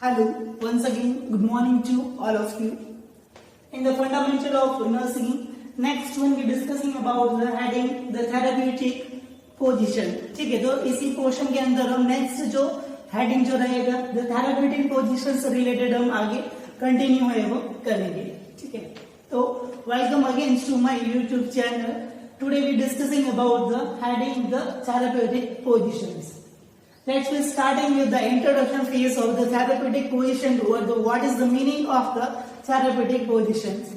Hello, once again, good morning to all of you. In the fundamental of nursing, next one we discussing about the heading the therapeutic position. ठीक है, तो इसी portion के अंदर हम next जो heading जो रहेगा the therapeutic position से रिलेटेड हम आगे कंटिन्यू है वो करेंगे. ठीक है, तो welcome again to my YouTube channel. Today we discussing about the heading the therapeutic positions. Let's be starting with the introduction phase of the therapeutic position or what is the meaning of the therapeutic positions.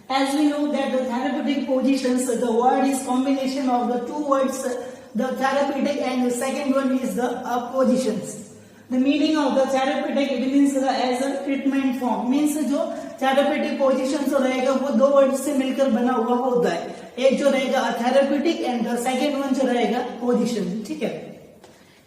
As we know that the therapeutic positions, the word is combination of the two words, the therapeutic and the second one is the positions. The meaning of the therapeutic it means as a treatment form, means जो therapeutic position जो रहेगा वो दो word से मिलकर बना हुआ होता है. एक जो रहेगा therapeutic and the second one जो रहेगा position. ठीक है,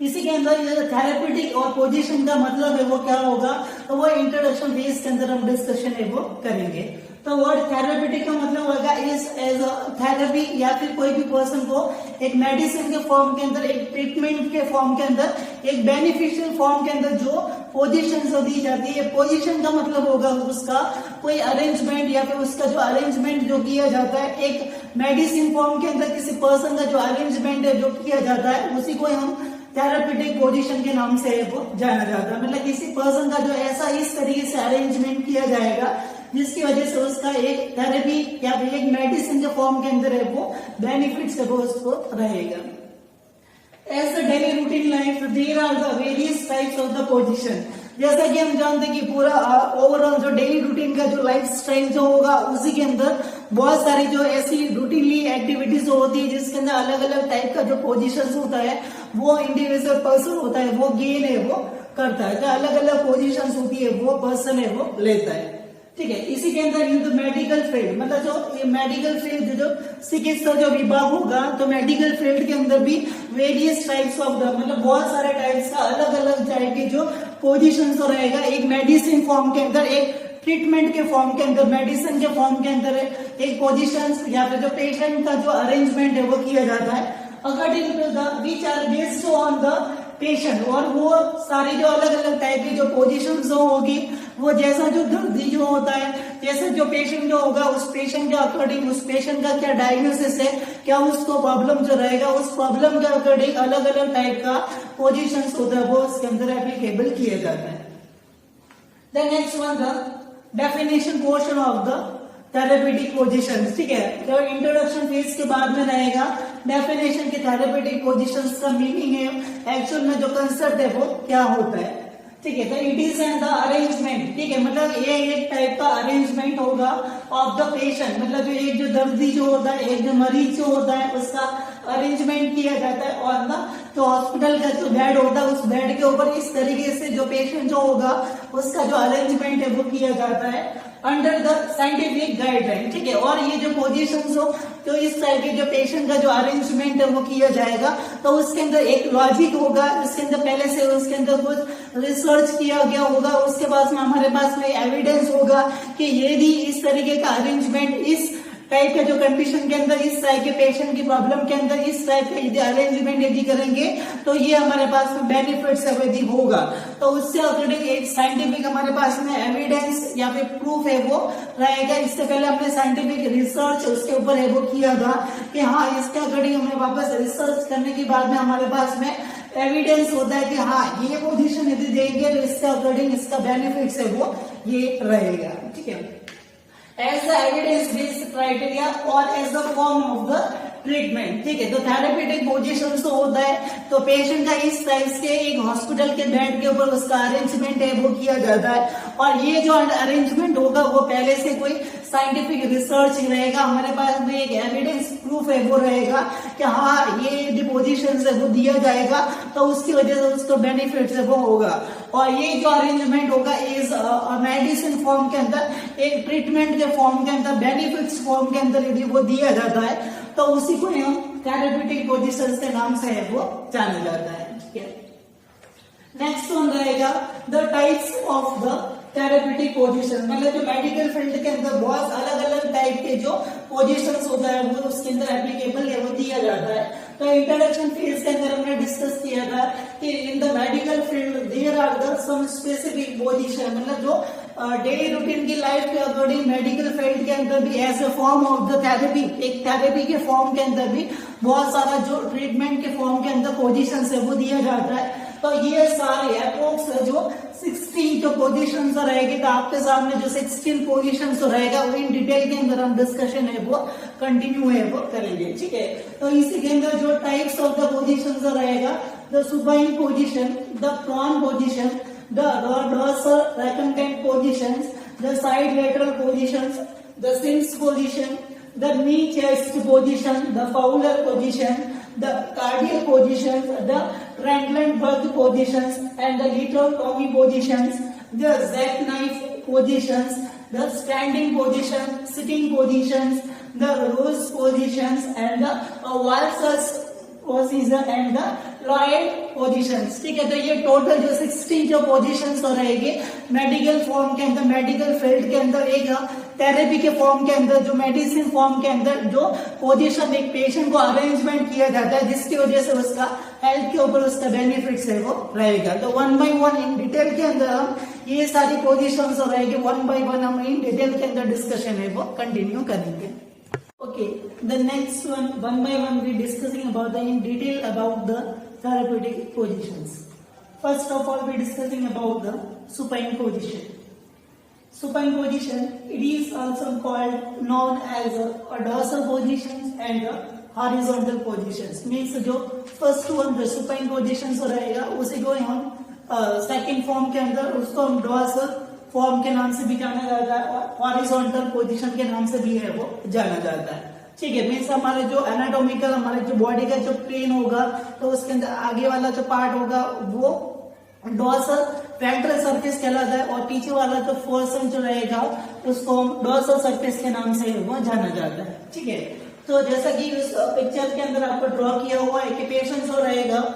इसी के अंदर ये थेरेप्यूटिक और पोजीशन का मतलब है वो क्या होगा, तो वो इंट्रोडक्शन फेज के अंदर हम डिस्कशन है वो करेंगे. तो वर्ड थेरेप्यूटिक का मतलब होगा इज एज अ थेरेपी या फिर कोई भी पर्सन को एक मेडिसिन के फॉर्म के अंदर, एक ट्रीटमेंट के फॉर्म के अंदर, एक बेनिफिशियल फॉर्म के अंदर जो पोजीशन जो दी जाती है. पोजीशन का मतलब होगा उसका कोई अरेंजमेंट या फिर उसका जो अरेंजमेंट जो किया जाता है एक मेडिसिन फॉर्म के अंदर, किसी पर्सन का जो अरेंजमेंट है जो किया जाता है उसी को हम थेरेप्यूटिक पोजीशन के नाम से वो जाना जाता है. मतलब किसी पर्सन का जो ऐसा इस तरीके से अरेंजमेंट किया जाएगा जिसकी वजह से उसका एक थेरेपी या फिर एक मेडिसिन के फॉर्म के अंदर है वो बेनिफिट्स है वो उसको रहेगा. As the daily routine life there are the various types of the position. जैसा कि हम जानते हैं कि पूरा ओवरऑल जो डेली रूटीन का जो लाइफ स्टाइल जो होगा उसी के अंदर बहुत सारी जो ऐसी रूटीनली एक्टिविटीज जो होती है जिसके अंदर अलग अलग टाइप का जो पोजीशंस होता है वो इंडिविजुअल पर्सन होता है वो गेन है वो करता है. जो अलग अलग पोजीशंस होती है वो पर्सन है वो लेता है. ठीक है, इसी के अंदर ये मेडिकल फील्ड, मतलब जो मेडिकल फील्ड जो चिकित्सा जो विभाग होगा तो मेडिकल फील्ड के अंदर भी वेरियस टाइप्स ऑफ द, मतलब बहुत सारे टाइप्स का अलग अलग टाइप के जो पोजीशन तो रहेगा एक मेडिसिन फॉर्म के अंदर, एक ट्रीटमेंट के फॉर्म के अंदर, मेडिसिन के फॉर्म के अंदर एक पोजीशन या फिर जो पेशेंट का जो अरेंजमेंट है वो किया जाता है according to the which are based on the patient. और वो सारी जो अलग अलग टाइप की जो पोजीशन जो होगी वो जैसा जो दर्दी जो होता है, जैसे जो पेशेंट जो होगा उस पेशेंट के अकॉर्डिंग, उस पेशेंट का क्या डायग्नोसिस है, क्या उसको प्रॉब्लम जो रहेगा उस प्रॉब्लम के अकॉर्डिंग अलग अलग टाइप का पोजीशन होता है वो उसके अंदर एप्लीकेबल किया जाता है. The next one the definition portion of the therapeutic positions. ठीक है, तो इंट्रोडक्शन फेज के बाद में रहेगा डेफिनेशन के थेरेप्यूटिक पोजीशंस का मीनिंग है एक्चुअल में जो कंसेप्ट है वो क्या होता है. ठीक है, तो it is and the arrangement. ठीक है, मतलब ये एक टाइप का अरेंजमेंट होगा ऑफ द पेशेंट, मतलब जो एक जो दर्दी जो होता है, एक जो मरीज जो होता है उसका अरेंजमेंट किया जाता है और ना तो हॉस्पिटल का जो बेड होता है उस बेड के ऊपर इस तरीके से जो पेशेंट जो होगा उसका जो अरेंजमेंट है वो किया जाता है अंडर द साइंटिफिक गाइडलाइन. ठीक है, और ये जो पोजीशंस हो तो इस टाइप के जो पेशेंट का जो अरेंजमेंट है वो किया जाएगा तो उसके अंदर एक लॉजिक होगा, इसके अंदर पहले से उसके अंदर कुछ रिसर्च किया गया होगा, उसके बाद में हमारे पास में एविडेंस होगा कि यदि इस तरीके का अरेंजमेंट इस टाइप के जो कंडीशन के अंदर, इस टाइप के पेशेंट की प्रॉब्लम के अंदर इस टाइप का यदि अरेंजमेंट यदि करेंगे तो ये हमारे पास में बेनिफिट्स यदि होगा तो उससे अकॉर्डिंग एक साइंटिफिक हमारे पास में एविडेंस या फिर प्रूफ है वो रहेगा. इससे पहले हमने साइंटिफिक रिसर्च उसके ऊपर है वो किया था कि हाँ इसके अकॉर्डिंग हमें वापस रिसर्च करने के बाद में हमारे पास में एविडेंस होता है कि हाँ ये पोजीशन यदि देंगे तो इसके अकॉर्डिंग इसका बेनिफिट्स है वो ये रहेगा. ठीक है, as the evidence based criteria or as the form of the treatment. ठीक है, तो थेरेप्यूटिक पोजीशन तो होता है तो पेशेंट का इस टाइप के एक हॉस्पिटल के बेड के ऊपर उसका अरेंजमेंट है वो किया जाता है और ये जो अरेंजमेंट होगा वो पहले से कोई साइंटिफिक रिसर्च रहेगा, हमारे पास में एक एविडेंस प्रूफ है वो रहेगा कि हाँ ये पोजीशन है वो दिया जाएगा तो उसकी वजह से उसको बेनिफिट है वो होगा. और ये जो अरेंजमेंट होगा इज मेडिसिन फॉर्म के अंदर, एक ट्रीटमेंट के फॉर्म के अंदर, बेनिफिट्स फॉर्म के अंदर यदि वो दिया जाता है तो उसी को हम थेरेप्यूटिक पोजीशन के नाम से है वो जाना जाता है. ठीक है, नेक्स्ट वन रहेगा the types of the therapeutic position, मतलब जो मेडिकल फील्ड के अंदर बहुत अलग अलग टाइप के जो पोजीशंस होता है वो उसके अंदर एप्लीकेबल है, वो दिया जाता है। तो इंट्रोडक्शन फेज के अंदर हमने डिस्कस किया था कि in the medical field there are the some specific position, मतलब जो डेली रूटीन की लाइफ के अकॉर्डिंग मेडिकल फील्ड के अंदर भी as a form of the therapy, एक थेरेपी के फॉर्म के अंदर भी बहुत सारा जो ट्रीटमेंट के फॉर्म के अंदर पोजीशंस है वो दिया जाता है। तो ये सारे अप्रोक्स जो 16 जो पोजीशंस रहेगी, तो आपके सामने जो 16 पोजीशंस रहेगा वो इन डिटेल के अंदर हम डिस्कशन है वो कंटिन्यू है वो करेंगे, ठीक है। तो इसी के अंदर जो टाइप्स ऑफ द पोजीशंस रहेगा, the supine position, the prone position, the dorsal recumbent positions, the side lateral positions, the Sims position, the knee chest position, the Fowler position, the cardiac positions, the Randland-Berg positions, and the lateral Tommy positions, the jackknife positions, the standing position, sitting positions, the rose positions, and the valsal's position and the Lloyd positions, ठीक है। तो ये total जो 16 जो positions तो रहेंगे medical form के अंदर, मेडिकल फील्ड के अंदर, एक थेरेपी के फॉर्म के अंदर, जो मेडिसिन फॉर्म के अंदर जो पोजीशन एक पेशेंट को अरेंजमेंट किया जाता है जिसकी वजह से उसका हेल्थ के ऊपर उसका बेनिफिट्स है वो रहेगा। तो one by one in detail के अंदर हम ये सारी पोजीशंस रहेगी, वन बाय वन हम इन डिटेल के अंदर डिस्कशन है वो कंटिन्यू करेंगे। Okay, the next one by one we discussing about the in detail about the therapeutic positions. First of all, we discussing about the supine position. Supine position, it is also called known as a dorsal positions and a horizontal positions. Means जो first one the supine positions रहेगा उसी को हम second form के अंदर उसको हम dorsal form के नाम से भी जाना जाता है और हॉरिजॉन्टल पोजीशन के नाम से भी है वो जाना जाता है, ठीक है। मीन्स हमारे जो एनाटॉमिकल हमारे जो बॉडी का जो प्लेन होगा तो उसके अंदर आगे वाला जो पार्ट होगा वो डोर्सल वेंट्रल सरफेस कहलाता है और पीछे वाला जो पोर्शन जो रहेगा उसको हम डोर्सल सरफेस के नाम से वो जाना जाता है, ठीक है। तो जैसा कि इस पिक्चर के अंदर आपको ड्रॉ किया हुआ है कि पेशेंट जो रहेगा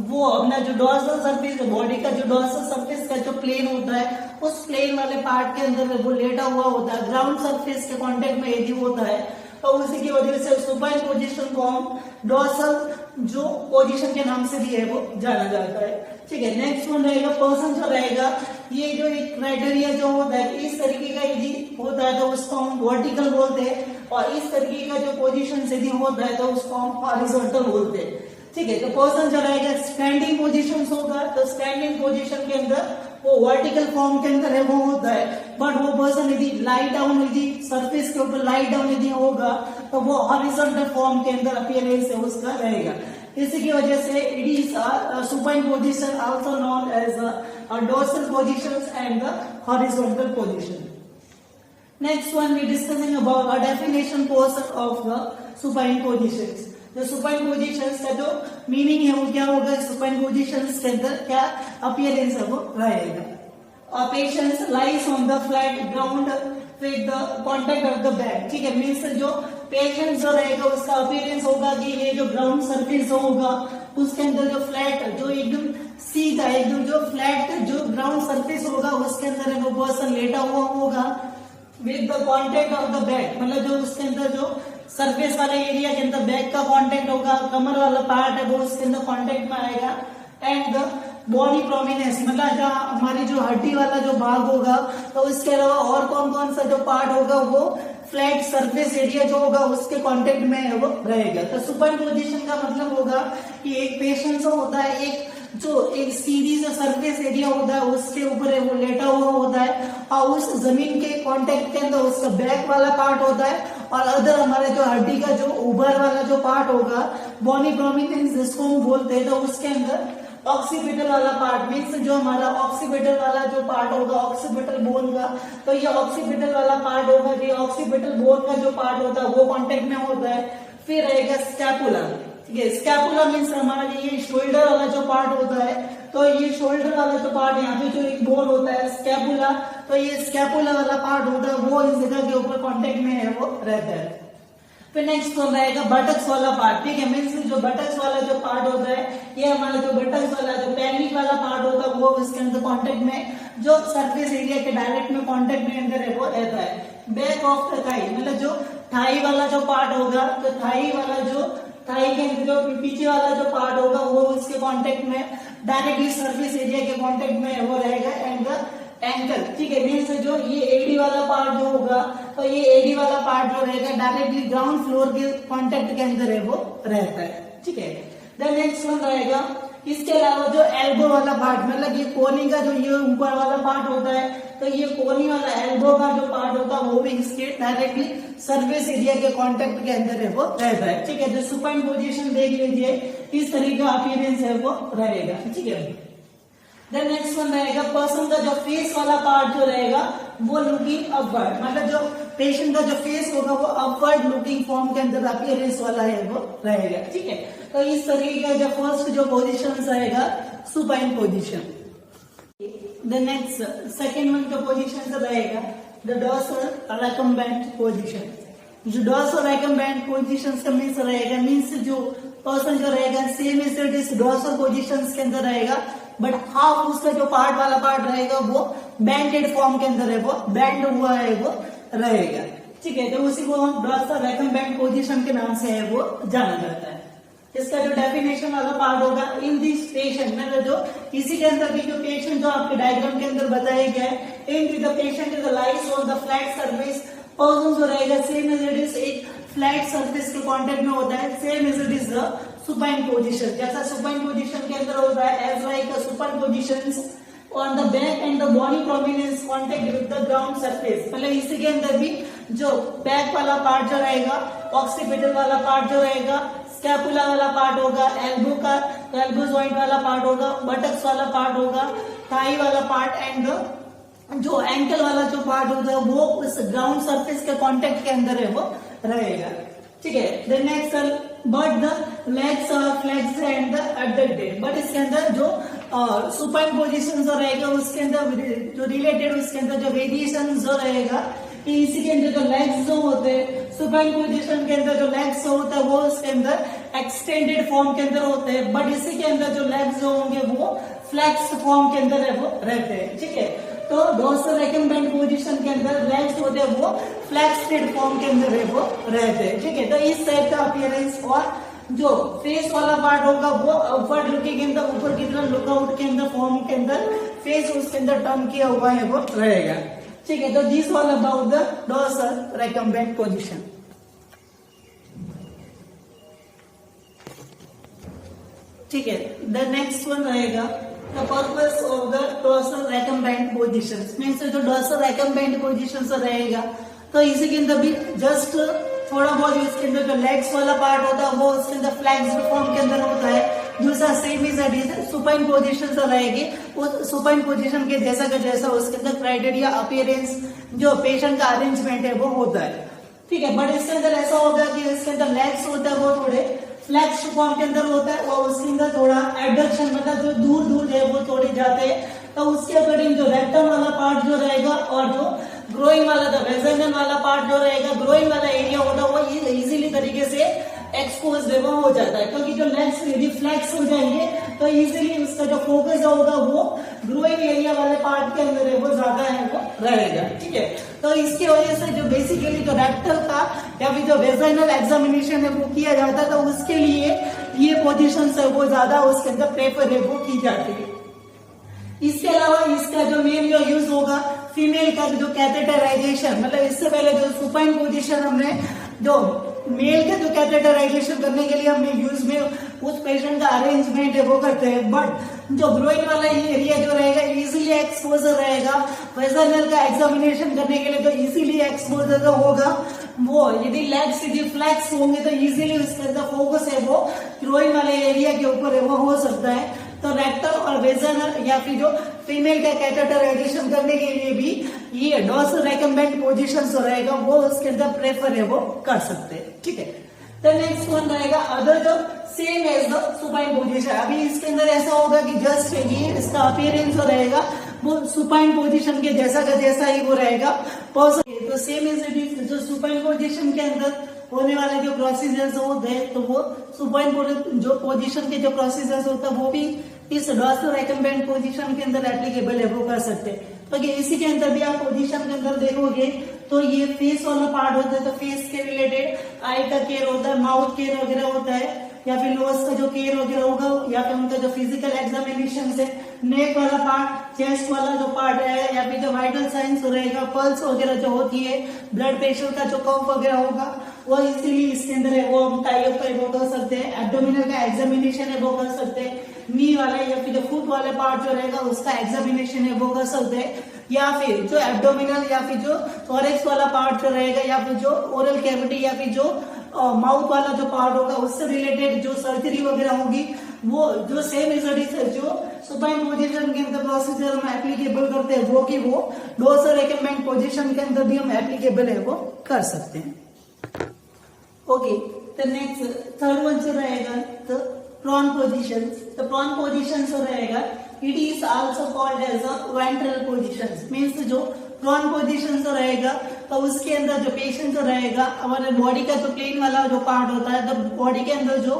वो अपना जो डोर्सल सरफेस बॉडी का जो डोर्सल सरफेस का जो प्लेन होता है उस प्लेन वाले पार्ट के अंदर वो लेटा हुआ होता है, ग्राउंड सरफेस के कांटेक्ट में यदि होता है तो उसी की वजह से सुपाइन पोजीशन को हम डोर्सल जो पोजीशन के नाम से भी है वो जाना जाता है, ठीक है। नेक्स्ट वन रहेगा पर्सन जो रहेगा, ये जो एक क्राइटेरिया जो होता है इस तरीके का यदि होता है तो उसको हम वर्टिकल बोलते हैं और इस तरीके का जो पोजीशन यदि होता है तो उसको हम हॉरिजॉन्टल बोलते हैं, ठीक है। तो पर्सन जो रहेगा स्टैंडिंग पोजीशन होगा, तो स्टैंडिंग पोजीशन के अंदर वो वर्टिकल फॉर्म के अंदर है वो होता है, बट वो पर्सन यदि लाई डाउन यदि सरफेस के ऊपर लाई डाउन यदि होगा तो वो हॉरिजॉन्टल फॉर्म के अंदर अपीयरेंस है उसका रहेगा। इसी की वजह से it is supine position also known as dorsal positions and the horizontal position. Next one we discussing about a definition portion of the supine positions. जो सुपाइन पोजीशंस का जो मीनिंग है वो क्या होगा, सुपाइन पोजीशंस के अंदर क्या अपीयरेंस है वो रहेगा। Patient lies on the flat ground with the contact of the back, ठीक है। मीन्स जो पेशेंट जो रहेगा उसका अपीयरेंस होगा कि ये जो ग्राउंड सरफेस जो होगा उसके अंदर जो फ्लैट जो एकदम सीधा एकदम जो फ्लैट जो ग्राउंड सरफेस होगा उसके अंदर वो पर्सन लेटा हुआ होगा with the contact of the back, मतलब जो उसके अंदर जो सरफेस वाले एरिया के अंदर बैक का कांटेक्ट होगा, कमर वाला पार्ट है वो उसके अंदर कांटेक्ट में आएगा एंड द बॉडी प्रोमिनेंस, मतलब जहाँ हमारी जो हड्डी वाला जो भाग होगा तो इसके अलावा और कौन कौन सा जो पार्ट होगा वो फ्लैट सरफेस एरिया जो होगा उसके कांटेक्ट में वो रहेगा। तो सुपाइन पोजीशन का मतलब होगा कि एक पेशेंट जो होता है एक सीधी जो सरफेस एरिया होता है उसके ऊपर वो लेटा हुआ होता है और उस जमीन के कांटेक्ट के अंदर उसका बैक वाला पार्ट होता है और अदर हमारे जो हड्डी का जो ऊपर वाला जो पार्ट होगा बॉडी प्रोमिनेंस जिसको हम बोलते हैं तो उसके अंदर ऑक्सीपिटल वाला पार्ट मीन्स जो हमारा ऑक्सीपिटल वाला जो पार्ट होगा ऑक्सीपिटल बोन का, तो ये ऑक्सीपिटल वाला पार्ट होगा, ये ऑक्सीपिटल बोन का जो पार्ट होता है वो कांटेक्ट में होता है। फिर रहेगा स्कैपुला, ठीक है। स्कैपुला मीन्स हमारा ये शोल्डर वाला जो पार्ट होता है, तो ये शोल्डर वाला जो पार्ट यहाँ पे जो एक बोन होता है स्कैपुला, तो ये स्कैपुला वाला पार्ट होता है वो इस जगह के ऊपर कांटेक्ट में है वो रहता है। फिर नेक्स्ट वन रहेगा बटक्स वाला पार्ट, ठीक है। मीन्स जो बटक्स वाला जो पार्ट होता है, ये हमारा जो बटक्स वाला जो पेल्विक वाला पार्ट होता है वो इसके अंदर कांटेक्ट में, जो सरफेस एरिया के डायरेक्ट में कांटेक्ट में अंदर है वो रहता है। बैक ऑफ द थाई, मतलब जो थाई वाला जो पार्ट होगा, तो थाई वाला जो थाई के जो पीछे वाला जो पार्ट होगा वो इसके कांटेक्ट में डायरेक्टली सरफेस एरिया के कांटेक्ट में वो रहेगा। एंड द एंकल, ठीक है। मीन्स जो ये एडी वाला पार्ट जो होगा, तो ये एडी वाला पार्ट जो रहेगा डायरेक्टली ग्राउंड फ्लोर के कांटेक्ट के अंदर है वो रहता है, ठीक है। देन नेक्स्ट वन रहेगा, इसके अलावा जो एल्बो वाला पार्ट, मतलब ये कोनी का जो ये ऊपर वाला पार्ट होता है, तो ये कोनी वाला एल्बो का जो पार्ट होता है वो भी इसके डायरेक्टली सरफेस एरिया के कांटेक्ट के अंदर है वो रहता है, ठीक है। जो सुपाइन पोजीशन देख लीजिए, इस तरीके का अपीयरेंस है वो रहेगा, ठीक है। देन नेक्स्ट वन रहेगा, पर्सन का जो फेस वाला पार्ट जो रहेगा वो लुकिंग अपवर्ड, मतलब जो पेशेंट का जो फेस होगा वो अपवर्ड लुकिंग फॉर्म के अंदर अपीयरेंस वाला है वो रहेगा, ठीक है। तो इस तरीके का जो फर्स्ट जो पोजीशन रहेगा supine position. The next second one का पोजीशन रहेगा द डॉर्सल रेकम्बेंट पोजीशन। जो डॉर्सल रेकम्बेंट पोजीशन का मीन्स रहेगा, मीन्स जो पर्सन जो रहेगा same is it dorsal position के अंदर रहेगा, बट हाफ उसका जो पार्ट वाला पार्ट रहेगा वो बैंडेड फॉर्म के अंदर है वो बैंड हुआ है वो रहेगा, ठीक है। तो उसी को हम डॉर्सल रेकम्बेंट पोजीशन के नाम से है वो जाना जाता है। इसका जो डेफिनेशन वाला पार्ट होगा, इन दिस पेशेंट, मतलब जो इसी के अंदर भी जो पेशेंट जो आपके डायग्राम के अंदर बताया गया है, in the patient is lies on the flat surface, person जो रहेगा सेम एज इट इज एक फ्लैट सर्फेस के कांटेक्ट में होता है, same as it is the supine position, जैसा सुपाइन पोजीशन के अंदर होता है as like supine positions on the back and the body prominence contact with the ground surface, मतलब इसी के अंदर भी जो बैक वाला पार्ट जो रहेगा, ऑक्सीपिटल वाला पार्ट जो रहेगा, स्कैपुला वाला पार्ट होगा, एल्बो का एल्बो जॉइंट वाला पार्ट होगा, बटक्स वाला पार्ट होगा, थाई वाला पार्ट एंड जो एंकल वाला जो पार्ट होगा वो उस ग्राउंड सरफेस के कांटेक्ट के अंदर है वो रहेगा, ठीक है। The next but the legs are flexed and the adducted, but इसके अंदर जो सुपाइन पोजीशन जो रहेगा उसके अंदर जो रिलेटेड उसके अंदर जो वेरिएशन जो रहेगा, इसी के अंदर जो लेग्स जो होते हैं सुपाइन पोजीशन के अंदर जो लेग्स होता है वो उसके अंदर एक्सटेंडेड फॉर्म के अंदर होते हैं, बट इसी के अंदर जो लेग्स जो होंगे वो फ्लेक्स फॉर्म के अंदर है वो रहते हैं, ठीक है। तो डॉर्सल रेकम्बेंट पोजीशन के अंदर लेग्स होते हैं वो फ्लेक्स्ड फॉर्म के अंदर है वो रहते हैं, ठीक है। तो इस टाइप का अपीयरेंस, और जो फेस वाला पार्ट होगा वो अपवर्ड लुकिंग के अंदर ऊपर की तरफ लुकआउट के अंदर फॉर्म के अंदर फेस उसके अंदर टर्न किया हुआ है वो रहेगा, ठीक है। तो this all about the dorsal recumbent position, ठीक है। द नेक्स्ट वन रहेगा the purpose of the dorsal recumbent position, means जो डॉर्सल रेकम्बेंट पोजीशन रहेगा, तो इसी के अंदर भी जस्ट थोड़ा बहुत इसके अंदर जो लेग्स वाला पार्ट होता है वो उसके अंदर फ्लेक्स्ड फॉर्म के अंदर होता है, दूसरा सेम इज सुपाइन पोजीशन रहेगी, उस सुपाइन पोजीशन के जैसा का जैसा उसके अंदर क्राइटेरिया अपीयरेंस जो पेशेंट का अरेंजमेंट है वो होता है, ठीक है। बट इसके अंदर ऐसा होगा कि इसके अंदर लेग्स होता है वो थोड़े फ्लैक्स फॉर्म के अंदर होता है, और उसके अंदर थोड़ा एडक्शन, मतलब जो दूर दूर है वो थोड़े जाते हैं, तो उसके अकॉर्डिंग जो रेक्टम वाला पार्ट जो रहेगा और जो ग्रोइंग वाला जो वेजाइनल वाला पार्ट जो रहेगा, ग्रोइंग वाला एरिया होता है वो इजीली तरीके से एक्सपोज वो हो जाता है, क्योंकि जो लेग्स यदि फ्लैक्स हो जाएंगे तो इजीली उसका जो फोकस होगा वो ग्रोइंग एरिया वाले पार्ट के अंदर है वो ज्यादा है वो रहेगा, ठीक है। तो इसकी वजह से जो बेसिकली जो रेक्टल का या फिर जो वेजाइनल एग्जामिनेशन है वो किया जाता है, तो उसके लिए ये पोजीशन है वो ज्यादा उसके अंदर प्रेफर है वो की जाती है। इसके अलावा इसका जो मेन जो यूज होगा फीमेल का जो कैथेटराइजेशन, मतलब इससे पहले जो सुपाइन पोजीशन हमने जो मेल का जो कैथेटराइजेशन करने के लिए हमने यूज में उस पेशेंट का अरेंजमेंट है वो करते हैं, बट जो ग्रोइंग वाला एरिया जो रहेगा इजीली एक्सपोजर रहेगा, वेजाइनल का एग्जामिनेशन करने के लिए तो इजीली एक्सपोजर होगा वो, यदि लेग्स यदि फ्लैक्स होंगे तो इजीली उसके अंदर फोकस है वो ग्रोइंग वाले एरिया के ऊपर है वो हो सकता है। तो रेक्टल और वेजाइनल या फिर जो फीमेल का कैथेटराइजेशन करने के लिए भी ये डॉर्सल रेकम्बेंट पोजीशन रहेगा वो उसके अंदर प्रेफर है वो कर सकते हैं, ठीक है। तो नेक्स्ट वन रहेगा अदर जो same as the supine position. अभी इसके अंदर ऐसा होगा कि जस्ट ये इसका अपीयरेंस जो रहेगा वो सुपाइन पोजीशन के जैसा का जैसा ही वो रहेगा। तो सेम एज इट इज जो सुपाइन पोजीशन के अंदर होने वाले जो प्रोसीजर्स होते हैं तो वो सुपाइन जो पोजीशन के जो प्रोसीजर्स होता है वो भी इस डॉर्सल रेकम्बेंट पोजीशन के अंदर एप्लीकेबल है, वो कर सकते हैं। तो इसी के अंदर भी आप पोजीशन के अंदर देखोगे तो ये फेस वाला पार्ट होता है, तो फेस के रिलेटेड आई का केयर होता है, माउथ केयर वगैरह होता है, या फिर नोज का जो केयर वगैरह होगा, या फिर उनका जो फिजिकल एग्जामिनेशन है, नेक वाला पार्ट, चेस्ट वाला जो पार्ट है, या फिर जो वाइटल साइंस रहेगा, पल्स वगैरह जो होती है, ब्लड प्रेशर का जो कफ वगैरह होगा वो इसीलिए इसके अंदर है वो हम टाई अप वो कर सकते हैं। एब्डोमिनल का एग्जामिनेशन है वो कर सकते हैं, नी वाले या फिर जो फुट वाले पार्ट जो रहेगा उसका एग्जामिनेशन है वो कर सकते हैं, या फिर जो एब्डोमिनल या फिर जो थोरेक्स वाला पार्ट जो रहेगा, या फिर जो ओरल कैविटी या फिर जो माउथ वाला जो पार्ट होगा उससे रिलेटेड जो सर्जरी वगैरह होगी वो जो सेम मेथड्स है जो सुपाइन पोजीशन के अंदर प्रोसीजर हम एप्लीकेबल करते हैं वो कि वो डोर्सल रेकम्बेंट पोजीशन के अंदर भी हम एप्लीकेबल है वो कर सकते हैं। ओके, तो नेक्स्ट थर्ड वन जो रहेगा तो प्रॉन पोजीशन। तो प्रॉन पोजीशन जो रहेगा it is also called as a ventral position. Means जो प्रॉन पोजीशन जो रहेगा तो उसके अंदर जो पेशेंट जो रहेगा हमारे बॉडी का जो प्लेन वाला जो पार्ट होता है, तो बॉडी के अंदर जो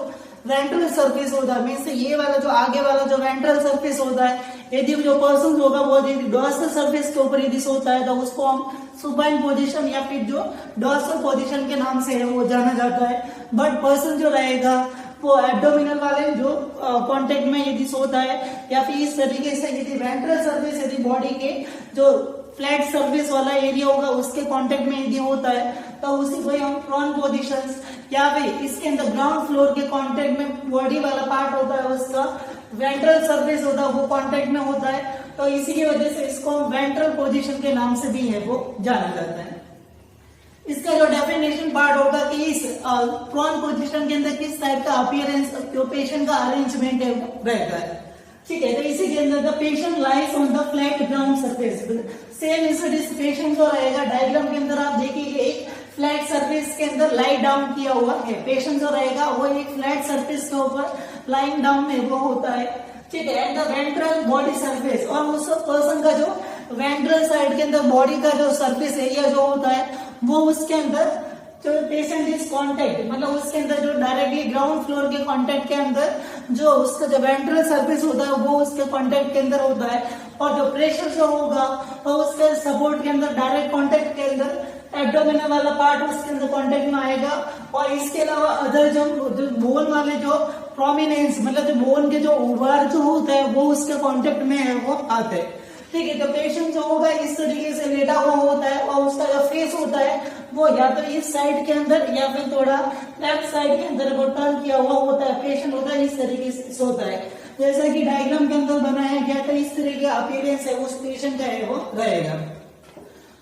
वेंट्रल सरफेस होता है, मीन्स ये वाला जो आगे वाला जो वेंट्रल सरफेस होता है, यदि जो पर्सन होगा वो डॉर्सल सरफेस के ऊपर यदि सोता है तो उसको हम सुपाइन पोजीशन या फिर जो डॉर्सल पोजीशन के नाम से है वो जाना जाता है। बट पर्सन जो रहेगा वो एब्डोमिनल वाले जो कांटेक्ट में यदि सोता है, या फिर इस तरीके से यदि वेंट्रल सरफेस यदि बॉडी के जो फ्लैट सरफेस वाला एरिया होगा उसके कांटेक्ट में यदि होता है तो उसी को हम प्रॉन पोजीशंस, या फिर इसके अंदर ग्राउंड फ्लोर के कांटेक्ट में बॉडी वाला पार्ट होता है उसका वेंट्रल सरफेस होता है वो कांटेक्ट में होता है, तो इसी की वजह से इसको वेंट्रल पोजीशन के नाम से भी है वो जाना जाता है। इसका जो डेफिनेशन पार्ट होगा कि इस प्रॉन पोजीशन के अंदर किस टाइप का अपीयरेंस जो पेशेंट का अरेंजमेंट है रहता है, ठीक है। तो इसी के अंदर the patient lies on the flat ground surface. Same इस पेशेंट जो रहेगा डायग्राम के अंदर आप देखिए एक फ्लैट सरफेस के अंदर लाई डाउन किया हुआ है, पेशेंट जो रहेगा वो एक फ्लैट सरफेस के ऊपर लाइंग डाउन में वो होता है, ठीक है। And the ventral body surface, और उस पर्सन का जो वेंट्रल साइड के अंदर बॉडी का जो सरफेस एरिया जो होता है वो उसके अंदर जो पेशेंट इज कॉन्टेक्ट, मतलब उसके अंदर जो डायरेक्टली ग्राउंड फ्लोर के कॉन्टेक्ट के अंदर जो उसका जो वेंट्रल सरफेस होता है वो उसके कॉन्टेक्ट के अंदर होता है, और जो प्रेशर जो होगा वो उसके सपोर्ट के अंदर डायरेक्ट कॉन्टेक्ट के अंदर एब्डोमिनल वाला पार्ट उसके अंदर कॉन्टेक्ट में आएगा। और इसके अलावा अदर जो बोन वाले जो प्रोमिनेंस, मतलब जो बोन के जो उभार जो होता है वो उसके कॉन्टेक्ट में है वो आते हैं, ठीक है। तो पेशेंट जो होगा इस तरीके से लेटा हुआ होता है, और उसका जो फेस होता है वो या तो इस साइड के अंदर या फिर थोड़ा लेफ्ट साइड के अंदर वो टर्न किया हुआ होता है, पेशेंट होता है इस तरीके से सोता है, जैसा कि डायग्राम के अंदर बनाया गया था इस तरीके का अपीयरेंस है उस पेशेंट का है वो रहेगा।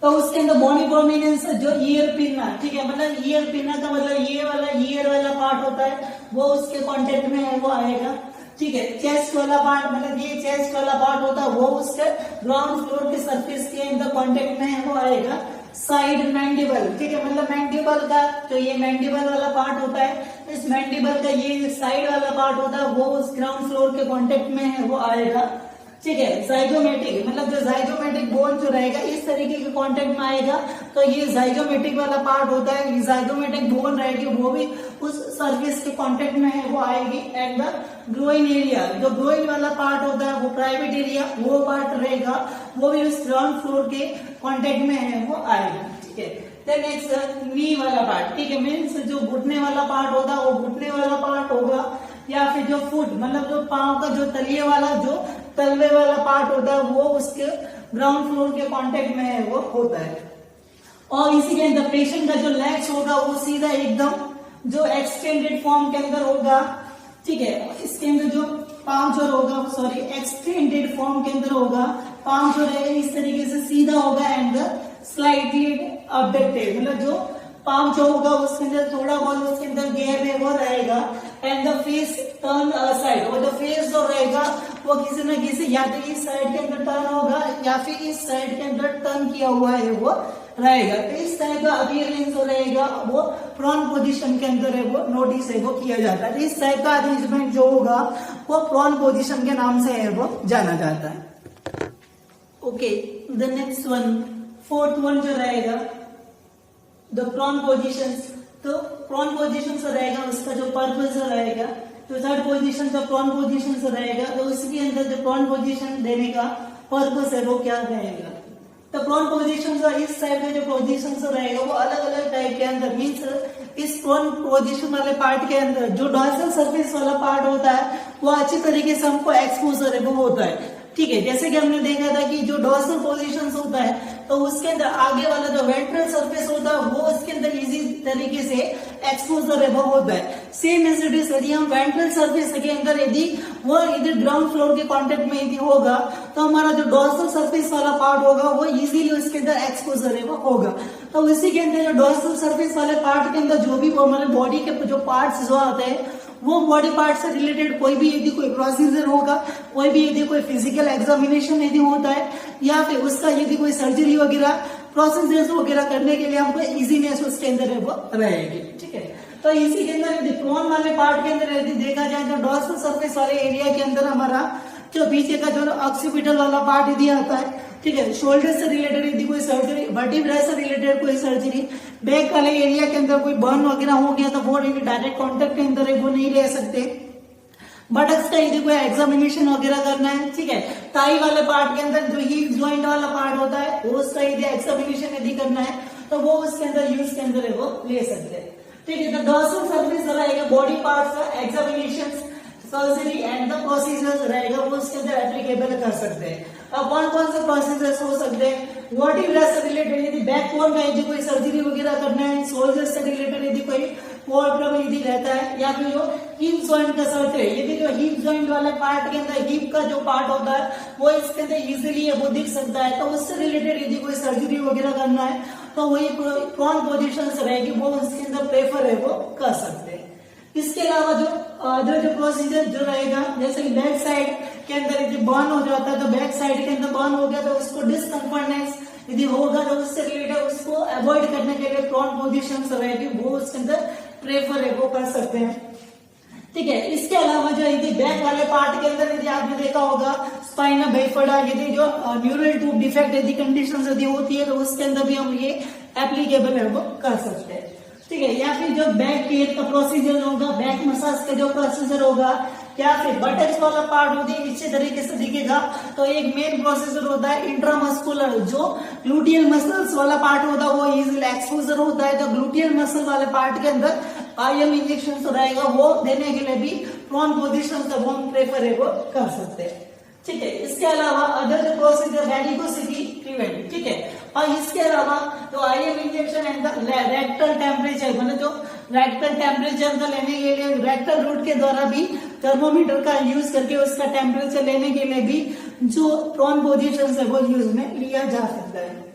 तो उसके अंदर बॉडी प्रोमिनेंस जो ईयर पिन्ना, ठीक है, मतलब ईयर पिन्ना का मतलब ये वाला ईयर वाला पार्ट होता है वो उसके कॉन्टेक्ट में है वो आएगा, ठीक है। चेस्ट वाला पार्ट, मतलब ये चेस्ट वाला पार्ट होता है वो उसके ग्राउंड फ्लोर के सरफेस के अंदर कांटेक्ट में है वो आएगा। साइड मैंडिबल, ठीक है, मतलब मैंडिबल का जो ये मैंडिबल वाला पार्ट होता है, इस मैंडिबल का ये साइड वाला पार्ट होता है वो उस ग्राउंड फ्लोर के कांटेक्ट में है वो आएगा, ठीक है। जाइगोमेटिक, मतलब जो जाइगोमेटिक बोन जो रहेगा इस तरीके के कांटेक्ट में आएगा, तो ये जाइगोमेटिक वाला पार्ट होता है, ये जाइगोमेटिक बोन रहेगी वो भी उस सरफेस के कांटेक्ट में है वो आएगी। एंड द ग्रोइन एरिया, जो ग्रोइन वाला पार्ट होता है वो प्राइवेट एरिया वो पार्ट रहेगा वो भी उस ग्राउंड फ्लोर के कांटेक्ट में है वो आएगा, ठीक है। देन नेक्स्ट नी वाला पार्ट, ठीक है, मीन्स जो घुटने वाला पार्ट होगा वो घुटने वाला पार्ट होगा, या फिर जो फुट मतलब जो पांव का जो तलिए वाला जो तलवे वाला पार्ट होता है वो उसके ग्राउंड फ्लोर के कांटेक्ट में है वो होता है। और इसी के अंदर पेशेंट का जो लेग्स होगा वो सीधा एकदम जो एक्सटेंडेड फॉर्म के अंदर होगा, ठीक है। इसके अंदर जो पांव जो होगा, सॉरी, एक्सटेंडेड फॉर्म के अंदर होगा, पांव जो रहेगा इस तरीके से सीधा होगा एंड स्लाइटली अपडेटेड, मतलब जो पांव जो होगा उसके अंदर थोड़ा बहुत उसके अंदर गैप है वो रहेगा। And the face turn side, और जो फेस जो रहेगा वो किसी न किसी या तो इस साइड के अंदर टर्न होगा या फिर इस साइड के अंदर टर्न किया हुआ है वो रहेगा। तो इस टाइप का अपीयरेंस जो रहेगा वो प्रॉन पोजीशन के अंदर है वो नोटिस है वो किया जाता है। इस टाइप का अरेंजमेंट जो होगा वो प्रॉन पोजीशन के नाम से है वो जाना जाता है। Okay, the next one, fourth one जो रहेगा द प्रॉन पोजीशंस। तो प्रॉन पोजीशन से रहेगा, उसका जो पर्पस रहेगा, तो थर्ड पोजीशन जो प्रॉन पोजीशन से रहेगा, तो उसके अंदर जो प्रॉन पोजीशन देने का पर्पस है वो क्या रहेगा। तो प्रॉन पोजीशन का इस टाइप का जो पोजीशन रहेगा वो अलग अलग टाइप के अंदर मीन्स इस प्रॉन पोजीशन वाले पार्ट के अंदर जो डॉर्सल सरफेस वाला पार्ट होता है वो अच्छी तरीके से हमको एक्सपोजर है वो होता है, ठीक है। जैसे कि हमने देखा था कि जो डॉर्सल पोजीशन होता है तो उसके अंदर आगे वाला जो वेंट्रल सरफेस होता है वो उसके अंदर इजी तरीके से एक्सपोजर है वो होता है। सेम एज इट इज यदि हम वेंट्रल सरफेस के अंदर यदि वो इधर ग्राउंड फ्लोर के कांटेक्ट में यदि होगा तो हमारा जो डॉर्सल सरफेस वाला पार्ट होगा वो इजीली उसके अंदर एक्सपोजर है वो होगा। तो इसी के अंदर जो डॉर्सल सरफेस वाले पार्ट के अंदर जो भी हमारे बॉडी के जो पार्ट्स जो आते हैं वो बॉडी पार्ट से रिलेटेड कोई भी यदि कोई प्रोसीजर होगा, कोई भी यदि कोई फिजिकल एग्जामिनेशन यदि होता है या फिर उसका यदि कोई सर्जरी वगैरह प्रोसीजर्स वगैरह करने के लिए हमको इजीनेस उसके अंदर है वो रहेगी, ठीक है। तो इसी के अंदर यदि प्रॉन वाले पार्ट के अंदर यदि देखा जाए तो डॉर्सल सरफेस वाले एरिया के अंदर हमारा जो पीछे का जो ऑक्सीपिटल वाला पार्ट यदि आता है, ठीक है, शोल्डर से रिलेटेड यदि कोई सर्जरी, वर्टिब्रा से रिलेटेड कोई सर्जरी, बैक वाले एरिया के अंदर कोई बर्न वगैरह हो गया तो वो डायरेक्ट कांटेक्ट के अंदर है वो नहीं ले सकते। बटक्स का यदि कोई एग्जामिनेशन वगैरह करना है, ठीक है, थाई वाले पार्ट के अंदर जो हिप ज्वाइंट वाला पार्ट होता है वो उसका यदि एग्जामिनेशन यदि करना है तो वो उसके अंदर यूज के अंदर है वो ले सकते हैं, ठीक है। तो डॉर्सल सरफेस रहेगा बॉडी पार्ट का examination, surgery and the procedures रहेगा वो उसके अंदर एप्लीकेबल कर सकते हैं। अब कौन कौन से प्रोसीजर्स हो सकते हैं, वर्टिब्रा से रिलेटेड यदि बैक बोन का यदि कोई सर्जरी वगैरह करना है, शोल्डर से रिलेटेड यदि कोई प्रॉब्लम यदि रहता है, या फिर जो हिप जॉइंट का सर्जरी यदि जो हिप जॉइंट वाले पार्ट के अंदर हिप का जो पार्ट होता है वो इसके अंदर इजिली वो दिख सकता है, तो उससे रिलेटेड यदि कोई सर्जरी वगैरह करना है तो वही प्रॉन पोजीशन रहेगी वो उसके अंदर प्रेफर है वो कर सकते हैं। इसके अलावा जो अदर जो प्रोसीजर जो रहेगा जैसे कि बैक साइड के अंदर यदि बर्न हो जाता है तो बैक साइड के अंदर बर्न हो गया तो उसको डिस्कम्फर्टनेस यदि होगा तो उससे रिलेटेड उसको अवॉइड करने के लिए प्रॉन पोजीशन रहेगी वो उसके अंदर प्रेफर है वो कर सकते हैं, ठीक है। इसके अलावा जो यदि बैक वाले पार्ट के अंदर यदि आपने देखा होगा स्पाइना बिफिडा यदि जो न्यूरल ट्यूब डिफेक्ट यदि कंडीशन यदि होती है तो उसके अंदर भी हम ये एप्लीकेबल है वो कर सकते हैं, ठीक है। या फिर जो बैक केयर का प्रोसीजर होगा, बैक मसाज का जो प्रोसीजर होगा, या फिर बटक्स वाला पार्ट होती है इसी तरीके से दिखेगा तो एक मेन प्रोसीजर होता है इंट्रामस्कुलर, जो ग्लूटियल मसल्स वाला पार्ट होता है वो इजीली एक्सपोजर होता है, तो ग्लूटियल मसल वाले पार्ट के अंदर आईएम इंजेक्शन रहेगा वो देने के लिए भी प्रॉन पोजीशन से वो प्रेफर है वो कर सकते हैं, ठीक है। इसके अलावा अदर जो प्रोसीजर वैरिकोसिटी प्रिवेंट, ठीक है, और इसके अलावा तो IM injection and rectal temperature मतलब जो रेक्टल टेम्परेचर का लेने के लिए रेक्टल रूट के द्वारा भी थर्मोमीटर का यूज करके उसका टेम्परेचर लेने के लिए भी जो प्रॉन पोजीशन है वो यूज में लिया जा सकता है।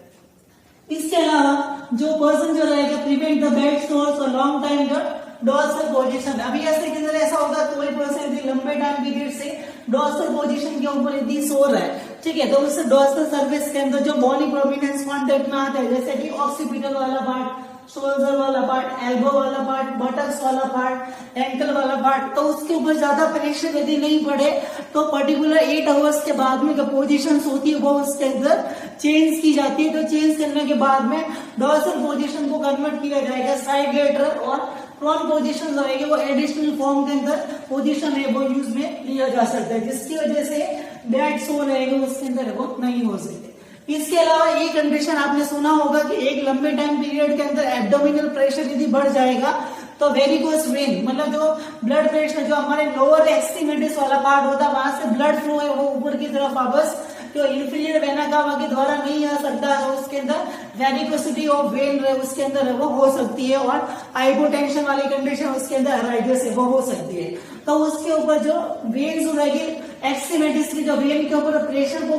इसके अलावा जो पर्सन जो रहेगा प्रिवेंट द बेड सोर्स और लॉन्ग टाइम जो डॉर्सल पोजीशन, अभी ऐसे के अंदर ऐसा होगा कोई पर्सन यदि लंबे टाइम पीरियड से डॉर्सल पोजीशन के ऊपर यदि सो रहा है, ठीक है, तो उससे डॉर्सल सर्फेस के अंदर जो बॉडी प्रोमिनेंस कांटेक्ट में आता है जैसे कि ऑक्सीपिटल वाला पार्ट, शोल्डर वाला पार्ट, एल्बो वाला पार्ट, बटक्स वाला पार्ट, एंकल वाला पार्ट, तो उसके ऊपर ज्यादा प्रेशर यदि नहीं पड़े तो पर्टिकुलर 8 आवर्स के बाद में जो पोजीशन होती है वो उसके अंदर चेंज की जाती है, तो चेंज करने के बाद में डॉर्सल पोजीशन को कन्वर्ट किया जाएगा साइड लेटरल और प्रॉन पोजीशन रहेगी वो एडिशनल फॉर्म के अंदर पोजीशन है वो यूज में लिया जा सकता है, जिसकी वजह से बैड सो रहेगा उसके अंदर वो नहीं हो सकते। इसके अलावा ये कंडीशन आपने सुना होगा कि एक लंबे टाइम पीरियड के अंदर एब्डोमिनल प्रेशर यदि बढ़ जाएगा तो वेरिकोस वेन मतलब जो ब्लड प्रेशर जो हमारे लोअर एक्सट्रीमिटीज वाला पार्ट होता है वहां से ब्लड फ्लो है वो ऊपर की तरफ वापस जो इंफीरियर वेना कावा के द्वारा नहीं आ सकता है उसके अंदर वेरिकोसिटी ऑफ वेन रहे उसके अंदर वो हो सकती है, और हाइपोटेंशन वाली कंडीशन उसके अंदर अराइजस है वो हो सकती है। तो उसके ऊपर जो वेन जो रहेगी एक्सट्रीमिटीज की जो वेन के ऊपर प्रेशर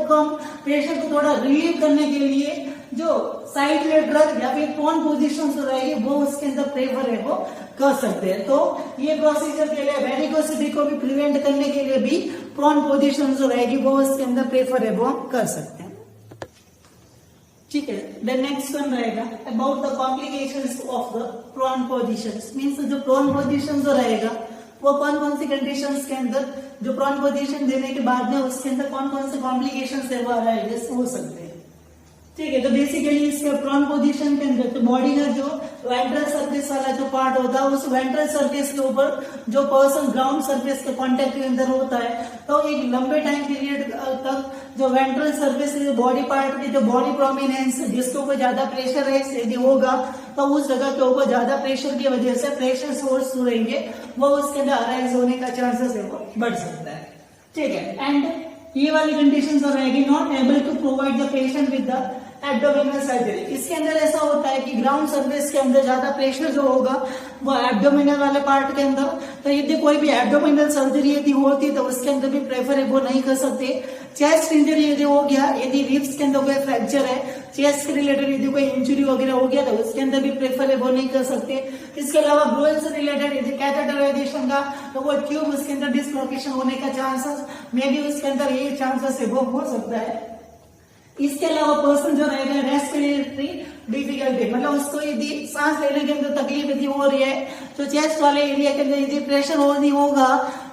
को थोड़ा रिलीव करने के लिए जो साइड लेटरल या फिर प्रॉन पोजीशन रहेगी वो उसके अंदर प्रेफर है वो कर सकते हैं। तो ये प्रोसीजर के लिए वेरिकोसिटी को भी प्रिवेंट करने के लिए भी प्रॉन पोजीशन जो रहेगी वो उसके अंदर प्रेफर है वो कर सकते हैं, ठीक है। द नेक्स्ट वन रहेगा about the complications of the prone positions, means जो प्रॉन पोजीशन जो रहेगा वो कौन कौन सी कंडीशंस के अंदर जो प्रॉन पोजीशन देने के बाद में उसके अंदर कौन कौन से कॉम्प्लिकेशंस है वो अराइज हो सकते हैं। ठीक है। तो बेसिकली इसके प्रोन पोजीशन के अंदर तो बॉडी का जो वेंट्रल सरफेस वाला जो पार्ट होता है उस वेंट्रल सरफेस के ऊपर जो पर्सन ग्राउंड सरफेस के कांटेक्ट के अंदर होता है, तो एक लंबे टाइम पीरियड तक जो वेंट्रल सरफेस बॉडी पार्ट की जो बॉडी प्रोमिनेंस जिसके ऊपर ज्यादा प्रेशर है यदि होगा तो उस जगह के ऊपर ज्यादा प्रेशर की वजह से प्रेशर सोर्स रहेंगे वो उसके अंदर अराइज होने का चांसेस है वो बढ़ सकता है। ठीक है। एंड ये वाली कंडीशन जो रहेगी not able to provide the patient with the abdominal surgery. इसके अंदर ऐसा होता है कि ग्राउंड सरफेस के अंदर ज्यादा प्रेशर जो होगा वो एब्डोमिनल वाले पार्ट के अंदर, तो यदि कोई भी एब्डोमिनल सर्जरी यदि होती तो उसके अंदर भी प्रेफर है वो नहीं कर सकते। चेस्ट इंजरी यदि हो गया, यदि रिब्स के अंदर कोई फ्रैक्चर है, चेस्ट के रिलेटेड यदि कोई इंजरी वगैरह हो गया तो उसके अंदर भी प्रेफर है वो नहीं कर सकते। इसके अलावा ग्रोइन से रिलेटेड यदि कैथेटराइजेशन का तो वो ट्यूब उसके अंदर डिसलोकेशन होने का चांसेस मे भी उसके अंदर ये चांसेस है वो हो सकता है। इसके अलावा पर्सन जो रहेगा रेस्पिरेटरी डिफिकल्टी, मतलब उसको यदि सांस लेने के अंदर तकलीफ यदि हो रही है तो चेस्ट वाले एरिया के अंदर यदि प्रेशर हो नहीं होगा,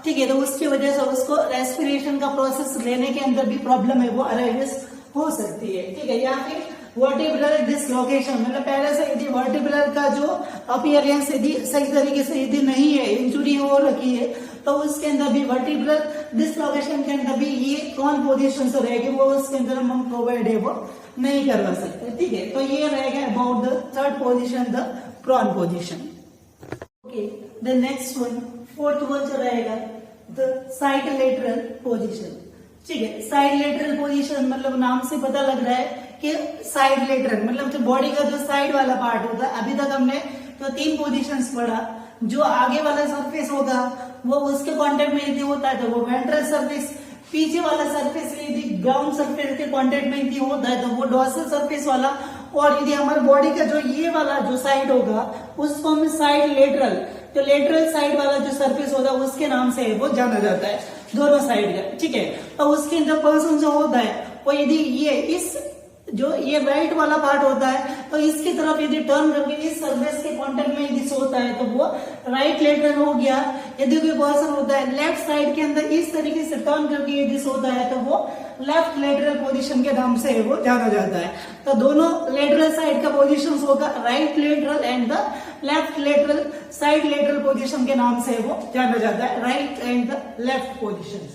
ठीक है, तो उसकी वजह से उसको रेस्पिरेशन का प्रोसेस लेने के अंदर भी प्रॉब्लम है वो अराइज हो सकती है। ठीक है। या फिर वर्टिब्रल डिसलोकेशन, मतलब पहले से यदि वर्टिब्रल का जो अपीयरेंस यदि सही तरीके से यदि नहीं है, इंजुरी हो रखी है, तो उसके अंदर भी वर्टिब्रल डिसलोकेशन के अंदर भी ये प्रोन पोजीशन से रहेगी वो उसके अंदर हम प्रोवाइड है वो नहीं करवा सकते। ठीक है। तो ये रहेगा about the third position, the prone position. Okay, the next one, fourth one जो रहेगा द साइड लेटरल पोजीशन। ठीक है। साइड लेटरल पोजीशन मतलब नाम से पता लग रहा है कि साइड लेटरल मतलब जो बॉडी का जो साइड वाला पार्ट होता है। अभी तक हमने तो 3 पोजीशंस पढ़ा, जो आगे वाला सरफेस होगा वो उसके कांटेक्ट में यदि होता है तो वो वेंट्रल सरफेस, पीछे वाला सरफेस यदि ग्राउंड सरफेस के कांटेक्ट में यदि होता है तो वो डोर्सल सरफेस वाला, और यदि हमारे बॉडी का जो ये वाला जो साइड होगा उसको हम साइड लेटरल, तो लेटरल साइड वाला जो सरफेस होगा उसके नाम से वो जाना जाता है दोनों साइड का। ठीक है। तो उसके अंदर पर्सन जो होता है वो यदि ये इस जो ये राइट वाला पार्ट होता है तो इसकी तरफ यदि टर्न करके इस सरफेस के कांटेक्ट में यदि सोता है तो वो राइट लेटरल हो गया। यदि कोई पर्सन होता है लेफ्ट साइड के अंदर इस तरीके से टर्न करके यदि सोता है तो वो लेफ्ट लेटरल पोजीशन के नाम से वो जाना जाता है। तो दोनों लेटरल साइड का पोजीशन होगा right lateral and the left lateral side lateral position के नाम से वो जाना जाता है, right and the left position.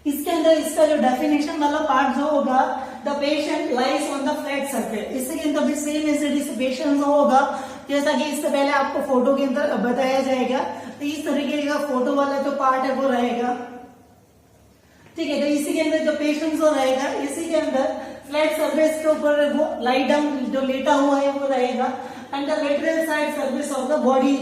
इसके अंदर इसका जो डेफिनेशन वाला पार्ट जो होगा, the patient lies on the flat surface, इसके अंदर भी सेम ऐसे पेशेंट जो होगा जैसा कि इससे पहले आपको फोटो के अंदर बताया जाएगा, तो इस तरीके का फोटो वाला जो पार्ट है वो रहेगा। ठीक है। तो इसी के अंदर जो पेशेंट जो रहेगा इसी के अंदर फ्लैट सरफेस के ऊपर वो लाई डाउन जो लेटा हुआ है वो रहेगा, and the lateral side surface of the body.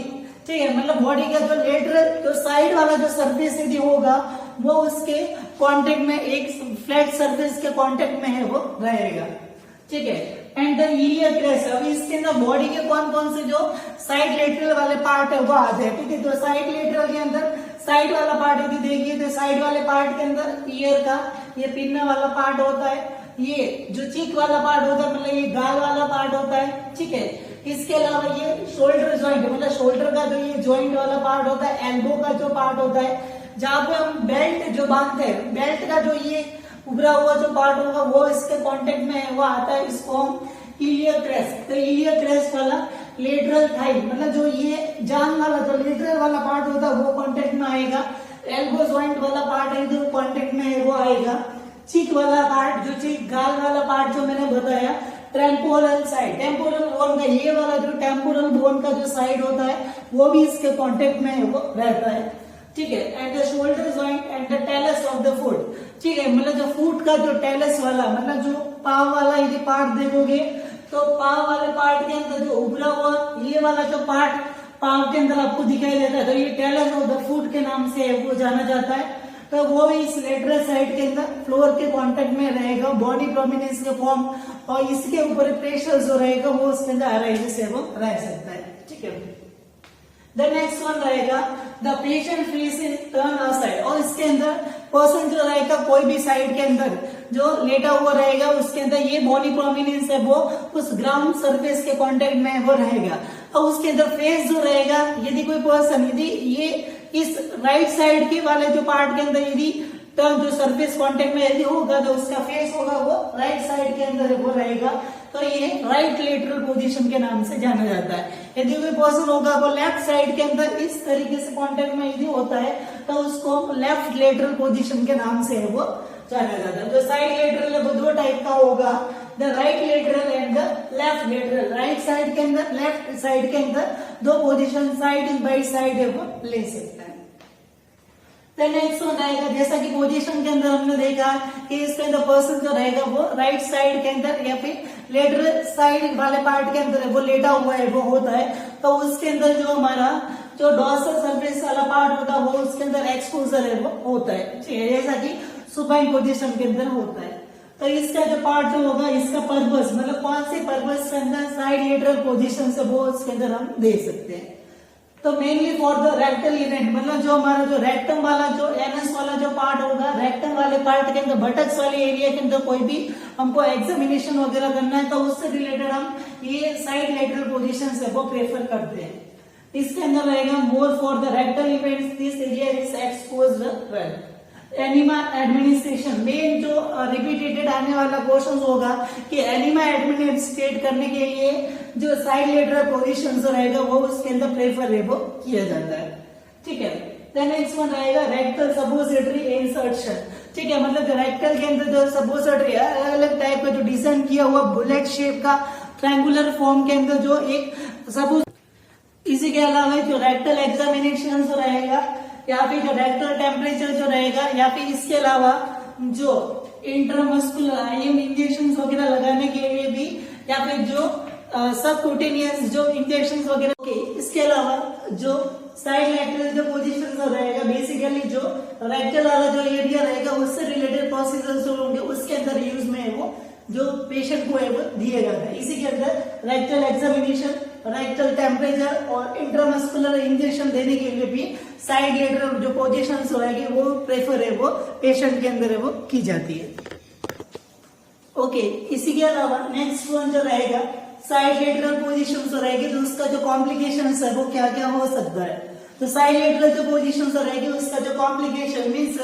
ठीक है। मतलब बॉडी का जो लेटरल जो साइड वाला जो सरफेस यदि होगा वो उसके कांटेक्ट में एक फ्लैट सरफेस के कांटेक्ट में है वो रहेगा। ठीक है। एंड द इलियक क्रेस्ट, अभी इसके अंदर बॉडी के कौन कौन से जो साइड लेटरल वाले पार्ट है वो आ जाए। ठीक है। तो साइड लेटरल के अंदर साइड वाला पार्ट यदि देखिए तो साइड वाले पार्ट के अंदर ईयर का ये पिन्ना वाला पार्ट होता है, ये जो चीक वाला पार्ट होता है मतलब ये गाल वाला पार्ट होता है। ठीक है। इसके अलावा ये शोल्डर ज्वाइंट मतलब शोल्डर का जो ये ज्वाइंट वाला पार्ट होता है, एल्बो का जो पार्ट होता है जहां पे हम बेल्ट जो बांधते हैं, बेल्ट का जो ये उभरा हुआ जो पार्ट होगा वो इसके कांटेक्ट में है वो आता है, इसको हम इलियक क्रेस्ट। तो इलियक क्रेस्ट वाला लेटरल थाई मतलब जो ये जांग वाला जो लेटरल वाला पार्ट होता है वो कांटेक्ट में आएगा। एल्बो ज्वाइंट वाला पार्ट है जो कांटेक्ट में है वो आएगा। चीक वाला पार्ट जो चीक गाल वाला पार्ट जो मैंने बताया, टेम्पोरल साइड, टेम्पोरल बोन का ये वाला जो टेम्पोरल बोन का जो साइड होता है वो भी इसके कांटेक्ट में है वो रहता है। ठीक है। And the shoulder joint and the talus of the foot. ठीक है। मतलब जो फुट का जो टेलस वाला मतलब जो पाव वाला यदि पार्ट देखोगे तो पाव वाले पार्ट के अंदर जो उभरा हुआ ये वाला जो पार्ट पाव के अंदर आपको दिखाई देता है तो ये टेलस ऑफ द फुट के नाम से वो जाना जाता है। तो वो भी इस लेटरल साइड के अंदर फ्लोर के कांटेक्ट में रहेगा, बॉडी प्रोमिनेंस के फॉर्म, और इसके ऊपर प्रेशर जो रहेगा वो उसके अंदर अराइज से वो रह सकता है। ठीक है। द नेक्स्ट वन रहेगा the patient face is turn aside, और इसके अंदर पर्सन जो रहेगा कोई भी साइड के अंदर जो लेटा हुआ रहेगा उसके अंदर ये बॉडी प्रोमिनेंस है वो उस ग्राउंड सरफेस के कांटेक्ट में वो रहेगा। और उसके अंदर फेस जो रहेगा यदि कोई पर्सन यदि ये इस राइट साइड के वाले जो पार्ट के अंदर यदि टर्म जो सरफेस कांटेक्ट में यदि होगा तो उसका फेस होगा वो राइट साइड के अंदर वो रहेगा, तो ये राइट लेटरल पोजीशन के नाम से जाना जाता है। यदि कोई पर्सन होगा वो लेफ्ट साइड के अंदर इस तरीके से कांटेक्ट में यदि होता है तो उसको लेफ्ट लेटरल पोजीशन के नाम से है वो जाना जाता है। जो साइड लेटरल है वो दो टाइप का होगा, the right lateral and the left lateral. Right side के अंदर लेफ्ट साइड के अंदर दो पोजीशन साइड बाई साइड है वो ले सकता है। नेक्स्ट वन आएगा, जैसा कि पोजीशन के अंदर हमने देखा कि इसके अंदर पर्सन जो रहेगा वो राइट साइड के अंदर या फिर लेटरल साइड वाले पार्ट के अंदर वो लेटा हुआ है वो होता है, तो उसके अंदर जो हमारा जो डॉर्सल सरफेस वाला पार्ट होता है वो उसके अंदर एक्सपोजर है वो होता है, ठीक है, जैसा कि सुपाइन पोजीशन के अंदर होता है। तो इसका जो पार्ट जो होगा इसका पर्पस मतलब कौन से पर्पस के अंदर साइड लेटरल पोजीशन से वो उसके अंदर हम दे सकते हैं। तो mainly for the rectal event, मतलब जो हमारा जो रेक्टम वाला जो एनएस वाला जो पार्ट होगा, रेक्टम वाले पार्ट के अंदर बटक्स वाले एरिया के अंदर कोई भी हमको एग्जामिनेशन वगैरह करना है तो उससे रिलेटेड हम ये साइड लेटरल पोजीशन से वो प्रेफर करते हैं। इसके अंदर रहेगा more for the rectal events this area is exposed well. Enema administration, main जो रिपीटेड आने वाला क्वेश्चन होगा कि एनिमा एडमिनिस्ट्रेट करने के लिए जो साइड लेटरल पोजीशन रहेगा वो उसके अंदर प्रेफर है वो किया जाता है, ठीक है। देन नेक्स्ट वन रहेगा रेक्टल सपोजिटरी इंसर्शन, ठीक है, मतलब जो रेक्टल के अंदर जो सपोजिटरी अलग अलग टाइप का जो डिजाइन किया हुआ बुलेट शेप का ट्रायंगुलर फॉर्म के अंदर जो एक सपोज, इसी के अलावा जो रेक्टल एग्जामिनेशन जो रहेगा या फिर जो रेक्टल टेम्परेचर जो रहेगा या फिर इसके अलावा जो इंट्रामस्कुलर आईएम इंजेक्शन वगैरह लगाने के लिए भी या फिर जो सबक्यूटेनियस जो इंजेक्शन वगैरह के, इसके अलावा जो साइड लेटरल जो पोजीशन रहेगा बेसिकली जो रेक्टल वाला जो एरिया रहेगा उससे रिलेटेड प्रोसीजर जो होंगे उसके अंदर यूज में है वो जो पेशेंट को है वो दिया जाता है। इसी के अंदर रेक्टल एग्जामिनेशन, रेक्टल टेम्परेचर और इंट्रामस्कुलर इंजेक्शन देने के लिए भी साइड लेटरल जो पोजीशन रहेगी वो प्रेफर है वो पेशेंट के अंदर है वो की जाती है। ओके, इसी के अलावा नेक्स्ट वन जो रहेगा साइड लेटरल पोजीशन रहेगी तो उसका जो कॉम्प्लिकेशन है वो क्या क्या हो सकता है। तो साइड लेटरल जो पोजीशन रहेगी उसका जो कॉम्प्लिकेशन मीन्स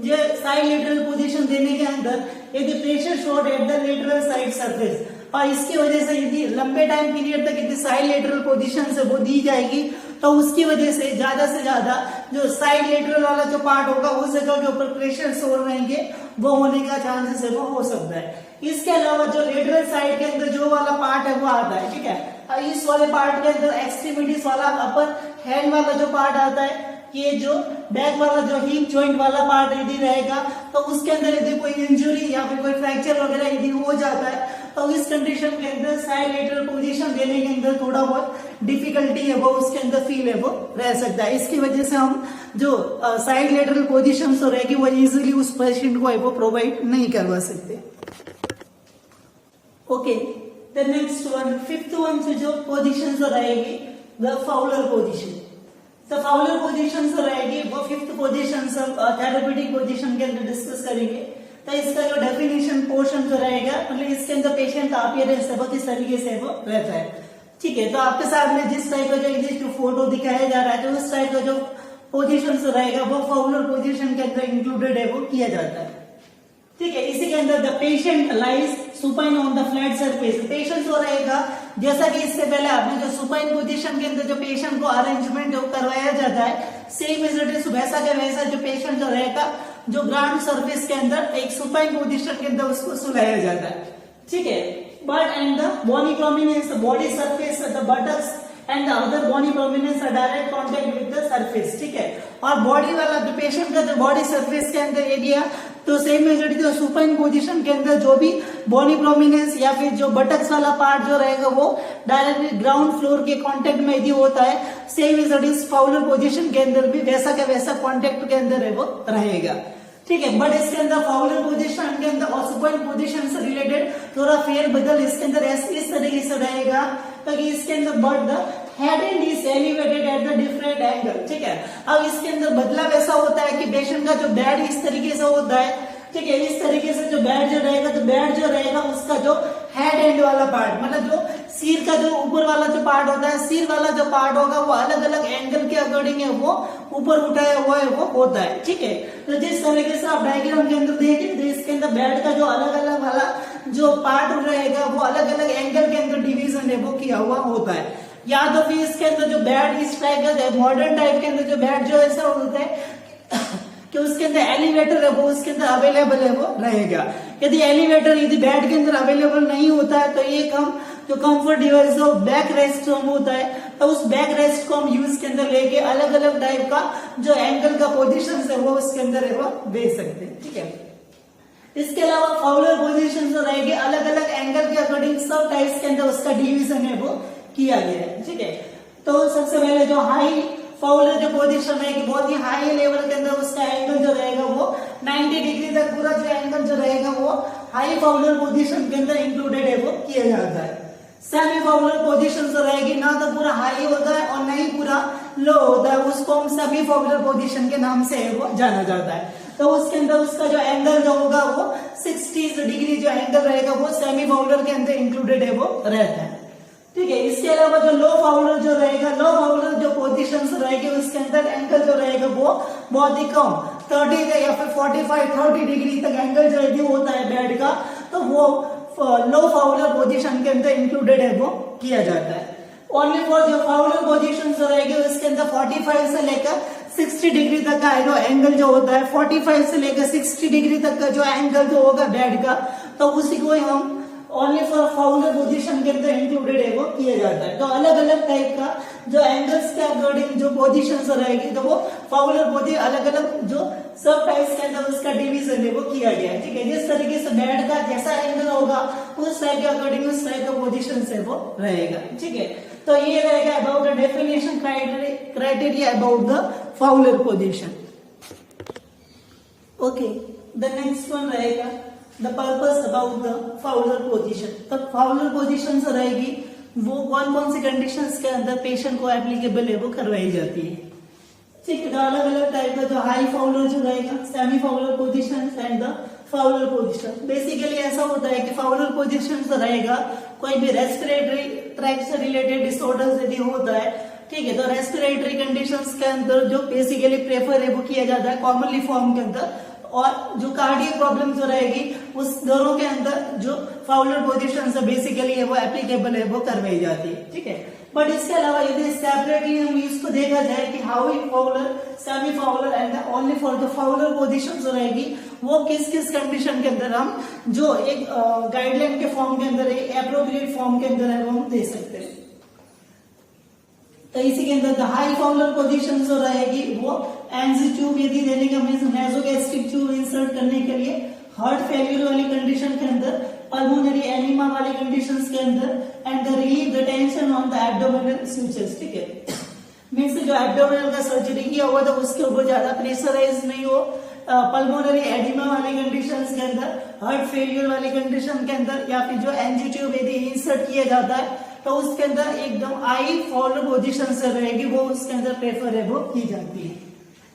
जो साइड लेटरल पोजीशन देने के अंदर यदि pressure shot at the lateral side surface और इसकी वजह से यदि लंबे टाइम पीरियड तक यदि साइड लेटरल पोजीशन से वो दी जाएगी तो उसकी वजह से ज्यादा जो साइड लेटरल वाला जो पार्ट होगा उस जगह के ऊपर प्रेशर शोर रहेंगे वो होने का चांसेस है वो हो सकता है। इसके अलावा जो लेटरल साइड के अंदर जो वाला पार्ट है वो आता है, ठीक है, इस वाले पार्ट के अंदर एक्सट्रीमिटीज वाला अपर हैंड वाला जो पार्ट आता है, ये जो बैक वाला जो हिप जॉइंट वाला पार्ट यदि रहेगा तो उसके अंदर यदि कोई इंजुरी या फिर कोई फ्रैक्चर वगैरह यदि हो जाता है तो इस कंडीशन के अंदर साइड लेटरल पोजीशन देने के अंदर थोड़ा बहुत डिफिकल्टी है वो उसके अंदर फील है वो रह सकता है। इसकी वजह से हम जो साइड लेटरल पोजीशन तो रहेगी वो इजीली उस पेशेंट को है वो प्रोवाइड नहीं करवा सकते। Okay, the next one fifth one से जो पोजीशन रहेगी द फाउलर पोजीशन। तो फाउलर पोजीशन रहेगी वो फिफ्थ पोजीशन थेरेप्यूटिक पोजीशन के अंदर डिस्कस करेंगे। तो इसका जो डेफिनेशन पोर्शन जो रहेगा मतलब इसके अंदर पेशेंट का अपीयरेंस है वो किस तरीके से वो रहता है, ठीक है। तो आपके सामने जिस टाइप का जो फोटो दिखाया जा रहा है तो उस टाइप का जो पोजीशन रहेगा वो फाउलर पोजीशन के अंदर इंक्लूडेड है वो किया जाता है, ठीक है। इसी के अंदर the patient lies supine on the flat surface, patient जो रहेगा जैसा कि इससे पहले आपने जो सुपाइन पोजीशन के अंदर जो पेशेंट को अरेंजमेंट करवाया जाता है सेम इज इट इज वैसा का वैसा जो पेशेंट जो रहेगा जो ग्राउंड सरफेस के अंदर एक सुपाइन पोजीशन के अंदर उसको सुलाया जाता है, ठीक है। But and the bony prominence body surface the buttocks and the other bony prominence are direct contact with the surface, ठीक है। और बॉडी वाला जो पेशेंट का जो बॉडी सरफेस के अंदर एरिया तो सेम मेजोरिटी जो सुपाइन पोजीशन के अंदर जो भी बोनी प्रोमिनेंस या फिर जो बटक्स वाला पार्ट जो रहेगा वो डायरेक्टली ग्राउंड फ्लोर के कांटेक्ट में यदि होता है same is it Fowler position के अंदर भी वैसा का वैसा कांटेक्ट के अंदर है वो रहेगा, ठीक है। बट इसके अंदर फाउलर पोजीशन के अंदर और सुपाइन पोजीशन से रिलेटेड थोड़ा फेर बदल इसके अंदर इस तरीके से रहेगा ताकि इसके अंदर but the head and is elevated at the different angle, ठीक है। अब इसके अंदर बदला वैसा होता है कि पेशेंट का जो बेड इस तरीके से होता है, ठीक है, इस तरीके से जो बेड जो रहेगा तो बेड जो रहेगा उसका जो हेड एंड वाला पार्ट, मतलब जो सिर का जो ऊपर वाला जो पार्ट होता है, सिर वाला जो पार्ट होगा वो अलग अलग एंगल के अकॉर्डिंग है वो ऊपर उठाया हुआ है वो होता है, ठीक है। तो जिस तरीके से आप डायग्राम के अंदर देखें तो इसके अंदर बेड का जो अलग अलग वाला जो पार्ट रहेगा वो अलग अलग एंगल के अंदर डिवीजन है वो किया हुआ होता है। या तो फिर इसके अंदर जो बेड इस टाइप का मॉडर्न टाइप के अंदर जो बेड जो ऐसा होता है कि उसके अंदर एलिवेटर है वो उसके अंदर अवेलेबल है वो रहेगा। यदि एलिवेटर यदि बेड के अंदर अवेलेबल नहीं होता है तो एक हम जो कंफर्ट डिवाइस जो बैक रेस्ट होम होता है तो उस बैक रेस्ट को हम यूज के अंदर लेके अलग अलग टाइप का जो एंगल का पोजीशन है वो उसके अंदर है वो दे सकते हैं, ठीक है। इसके अलावा फाउलर पोजीशन जो रहेगी अलग अलग एंगल के अकॉर्डिंग सब टाइप्स के अंदर उसका डिवीजन है वो किया गया है, ठीक है। तो सबसे पहले जो हाई फाउलर जो पोजीशन है कि बहुत ही हाई लेवल के अंदर उसका एंगल जो रहेगा वो 90 डिग्री तक पूरा जो एंगल जो रहेगा वो हाई फाउलर पोजीशन के अंदर इंक्लूडेड है वो किया जाता है। सेमी फाउलर पोजीशन जो रहेगी ना तो पूरा हाई होता है और ना ही पूरा लो होता है, उसको हम सेमी फाउलर पोजीशन के नाम से है वो जाना जाता है। तो उसके अंदर उसका जो एंगल जो होगा वो 60 डिग्री जो एंगल रहेगा वो सेमी फाउलर के अंदर इंक्लूडेड है वो रहता है, ठीक है। इसके अलावा जो लो फाउलर जो रहेगा, लो फाउलर जो पोजीशन रहेगी उसके अंदर एंगल जो रहेगा वो बहुत ही कम 30 या फिर 45-30 डिग्री तक एंगल जो है होता है बेड का, तो वो लो फाउलर पोजीशन के अंदर इंक्लूडेड है वो किया जाता है। ओनली फॉर जो फाउलर पोजीशन जो रहेगी उसके अंदर 45 से लेकर 60 डिग्री तक का जो एंगल जो होता है 45 से लेकर 60 डिग्री तक का जो एंगल जो होगा बेड का, तो उसी को हम ओनली फॉर फाउलर पोजीशन के अंदर इंक्लूडेड है वो किया जाता है। तो अलग अलग टाइप का जो एंगल्स के अकॉर्डिंग जो पोजीशन रहेगी तो वो फाउलर पोजीशन अलग अलग जो सब टाइप्स के अंदर उसका डिवीजन है वो किया गया है, ठीक है। जिस तरीके से बेड का जैसा एंगल होगा उस टाइप के अकॉर्डिंग उस टाइप का पोजीशन है वो रहेगा, ठीक है। तो ये रहेगा about the definition criteria about the Fowler position. Okay, the next one रहेगा the purpose about the Fowler position. तो फाउलर पोजीशन रहेगी वो कौन कौन सी कंडीशंस के अंदर पेशेंट को एप्लीकेबल है वो करवाई जाती है, ठीक है। तो अलग अलग टाइप का जो हाई फाउलर जो रहेगा, semi Fowler position and the Fowler position. Basically ऐसा होता है कि फाउलर पोजीशन रहेगा कोई भी रेस्पिरेटरी ट्रैक्ट से रिलेटेड डिसऑर्डर यदि होता है, ठीक है, तो रेस्पिरेटरी कंडीशंस के अंदर जो बेसिकली प्रेफर है वो किया जाता है कॉमनली फॉर्म के अंदर, और जो कार्डियक प्रॉब्लम जो रहेगी उस दोनों के अंदर जो फाउलर पोजीशन से बेसिकली है वो एप्लीकेबल है वो करवाई जाती है, ठीक है। बट इसके अलावा यदि सेपरेटली हम इसको देखा जाए कि how in Fowler, semi Fowler and only for the Fowler position जो रहेगी वो किस किस कंडीशन के अंदर हम जो एक गाइडलाइन के फॉर्म के अंदर एप्रोप्रिएट फॉर्म के अंदर है वो हम दे सकते हैं। तो इसी के अंदर हाई फाउलर पोजीशन जो रहेगी वो एंजी ट्यूब यदि देने का मीन्स नेसोगैस्ट्रिक ट्यूब इंसर्ट करने के लिए, हार्ट फेलियर वाली कंडीशन के अंदर, पल्मोनरी एनीमा वाली कंडीशंस के अंदर, and the relieve the tension on the abdominal sutures, ठीक है। मीन्स जो एब्डोमिनल का सर्जरी किया हुआ तो उसके ऊपर ज्यादा प्रेशराइज नहीं हो, पल्मोनरी एडिमा वाली कंडीशंस के अंदर, हार्ट फेलियर वाली कंडीशन के अंदर, या फिर जो एंजी ट्यूब यदि इंसर्ट किया जाता है तो उसके अंदर एकदम आई फाउलर पोजीशन से रहेगी वो उसके अंदर प्रेफर है वो की जाती है।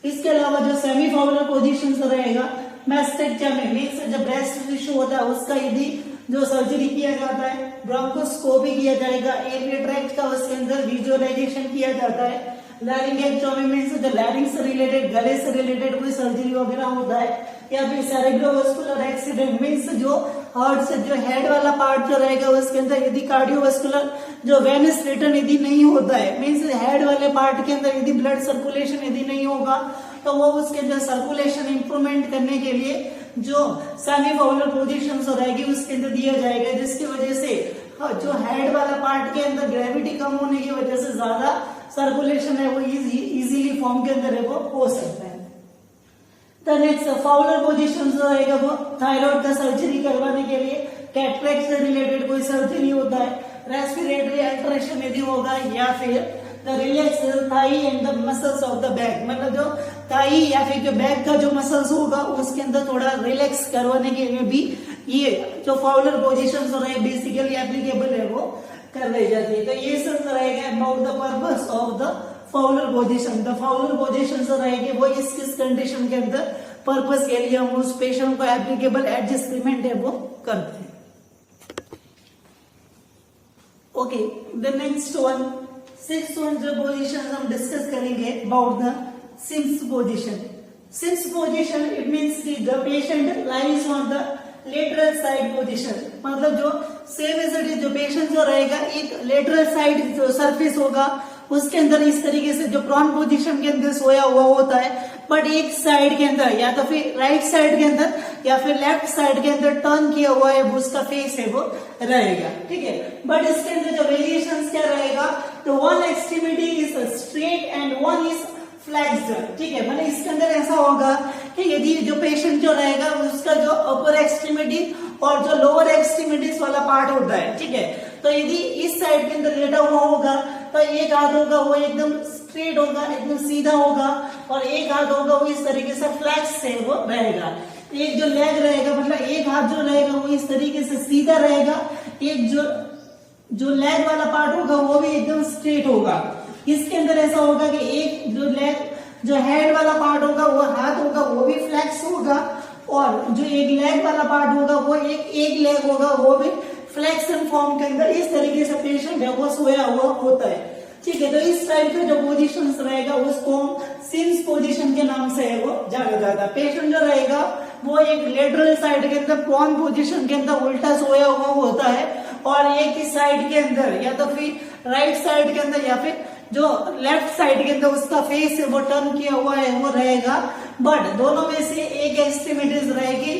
इसके अलावा जो सेमी फाउलर पोजीशन से रहेगा, मैस्टेक्टमी जब ब्रेस्ट टिश्यू होता है उसका यदि जो सर्जरी किया जाता है, ब्रोंकोस्कोपी किया जाएगा, एरिया ट्रैक्ट का उसके अंदर विजुअलाइजेशन किया जाता है, लैरिंगेक्टोमी मींस जो लैरिंग से रिलेटेड, गले से रिलेटेड कोई सर्जरी वगैरह होता है, या फिर सेरेब्रोवास्कुलर एक्सीडेंट मींस जो हार्ट से जो हेड वाला पार्ट जो रहेगा उसके अंदर यदि कार्डियोवास्कुलर जो वेनस रिटर्न यदि नहीं होता है, मींस हेड वाले पार्ट के अंदर यदि ब्लड सर्कुलेशन यदि नहीं होगा तो वो उसके अंदर सर्कुलेशन इंप्रूवमेंट करने के लिए जो सेमी फाउलर पोजीशन रहेगी उसके अंदर दिया जाएगा, जिसकी वजह से जो हेड वाला पार्ट के अंदर ग्रेविटी कम होने की वजह से ज्यादा सर्कुलेशन है वो इजीली फॉर्म के अंदर है वो हो सकता है। तो नेक्स्ट फाउलर पोजीशन जो रहेगा वो थायराइड का सर्जरी करवाने के लिए, कैटरेक्ट से रिलेटेड कोई सर्जरी होता है, रेस्पिरेटरी अल्ट्रेशन यदि होगा, या फिर the relax thigh and the muscles of the back, मतलब जो थाई या फिर जो बैक का जो मसल्स होगा उसके अंदर थोड़ा रिलैक्स करवाने के लिए भी ये जो फाउलर पोजीशन जो रहे बेसिकली एप्लीकेबल है वो करवाई जाती है। तो ये सब रहेगा about the purpose of the Fowler position. The Fowler position जो रहेगी वो इस किस कंडीशन के अंदर पर्पस के लिए हम उस पेशेंट को एप्लीकेबल एडजस्टमेंट है वो करते हैं। Okay, the next one, six one जो पोजिशन हम डिस्कस करेंगे about the Sims position. Sims position it means कि the patient lies on the lateral side position. मतलब जो सेम एज इट इज, जो पेशेंट जो रहेगा एक लेटरल साइड जो सरफेस होगा उसके अंदर इस तरीके से जो प्रॉन पोजीशन के अंदर सोया हुआ होता है, बट एक साइड के अंदर या तो फिर राइट साइड के अंदर या फिर लेफ्ट साइड के अंदर टर्न किया हुआ है वो उसका फेस है वो रहेगा. ठीक है, बट इसके अंदर जो वेरिएशंस क्या रहेगा, तो one extremity is straight and one is flexed. ठीक है, मतलब इसके अंदर ऐसा होगा कि यदि जो पेशेंट जो रहेगा उसका जो अपर एक्सट्रीमिटी और जो लोअर एक्सट्रीमिटीज वाला पार्ट होता है, ठीक है, तो यदि इस साइड के अंदर लेटा हुआ होगा तो एक हाथ होगा वो एकदम स्ट्रेट होगा, एकदम सीधा होगा, और एक हाथ होगा वो इस तरीके से फ्लैक्स से वो रहेगा. एक जो लेग रहेगा, मतलब एक हाथ जो रहेगा वो इस तरीके से सीधा रहेगा, एक जो लेग वाला पार्ट होगा वो भी एकदम स्ट्रेट होगा. इसके अंदर ऐसा होगा कि एक जो लेग जो हेड वाला पार्ट होगा वो हाथ होगा वो भी फ्लैक्स होगा, और जो एक लेग वाला पार्ट होगा वो एक लेग होगा वो भी फ्लेक्शन फॉर्म के अंदर इस तरीके से पेशेंट है वो सोया हुआ होता है. ठीक है, तो इस टाइप का जो पोजीशन रहेगा उसको सिम्स पोजीशन के नाम से है वो जाना जाता है. पेशेंट जो रहेगा वो एक लेटरल साइड के अंदर प्रॉन पोजीशन के अंदर उल्टा सोया हुआ होता है, और एक ही साइड के अंदर या तो फिर राइट साइड के अंदर या फिर जो लेफ्ट साइड के अंदर उसका फेस है वो टर्न किया हुआ है वो रहेगा. बट दोनों में से एक एक्सट्रीमिटीज रहेगी,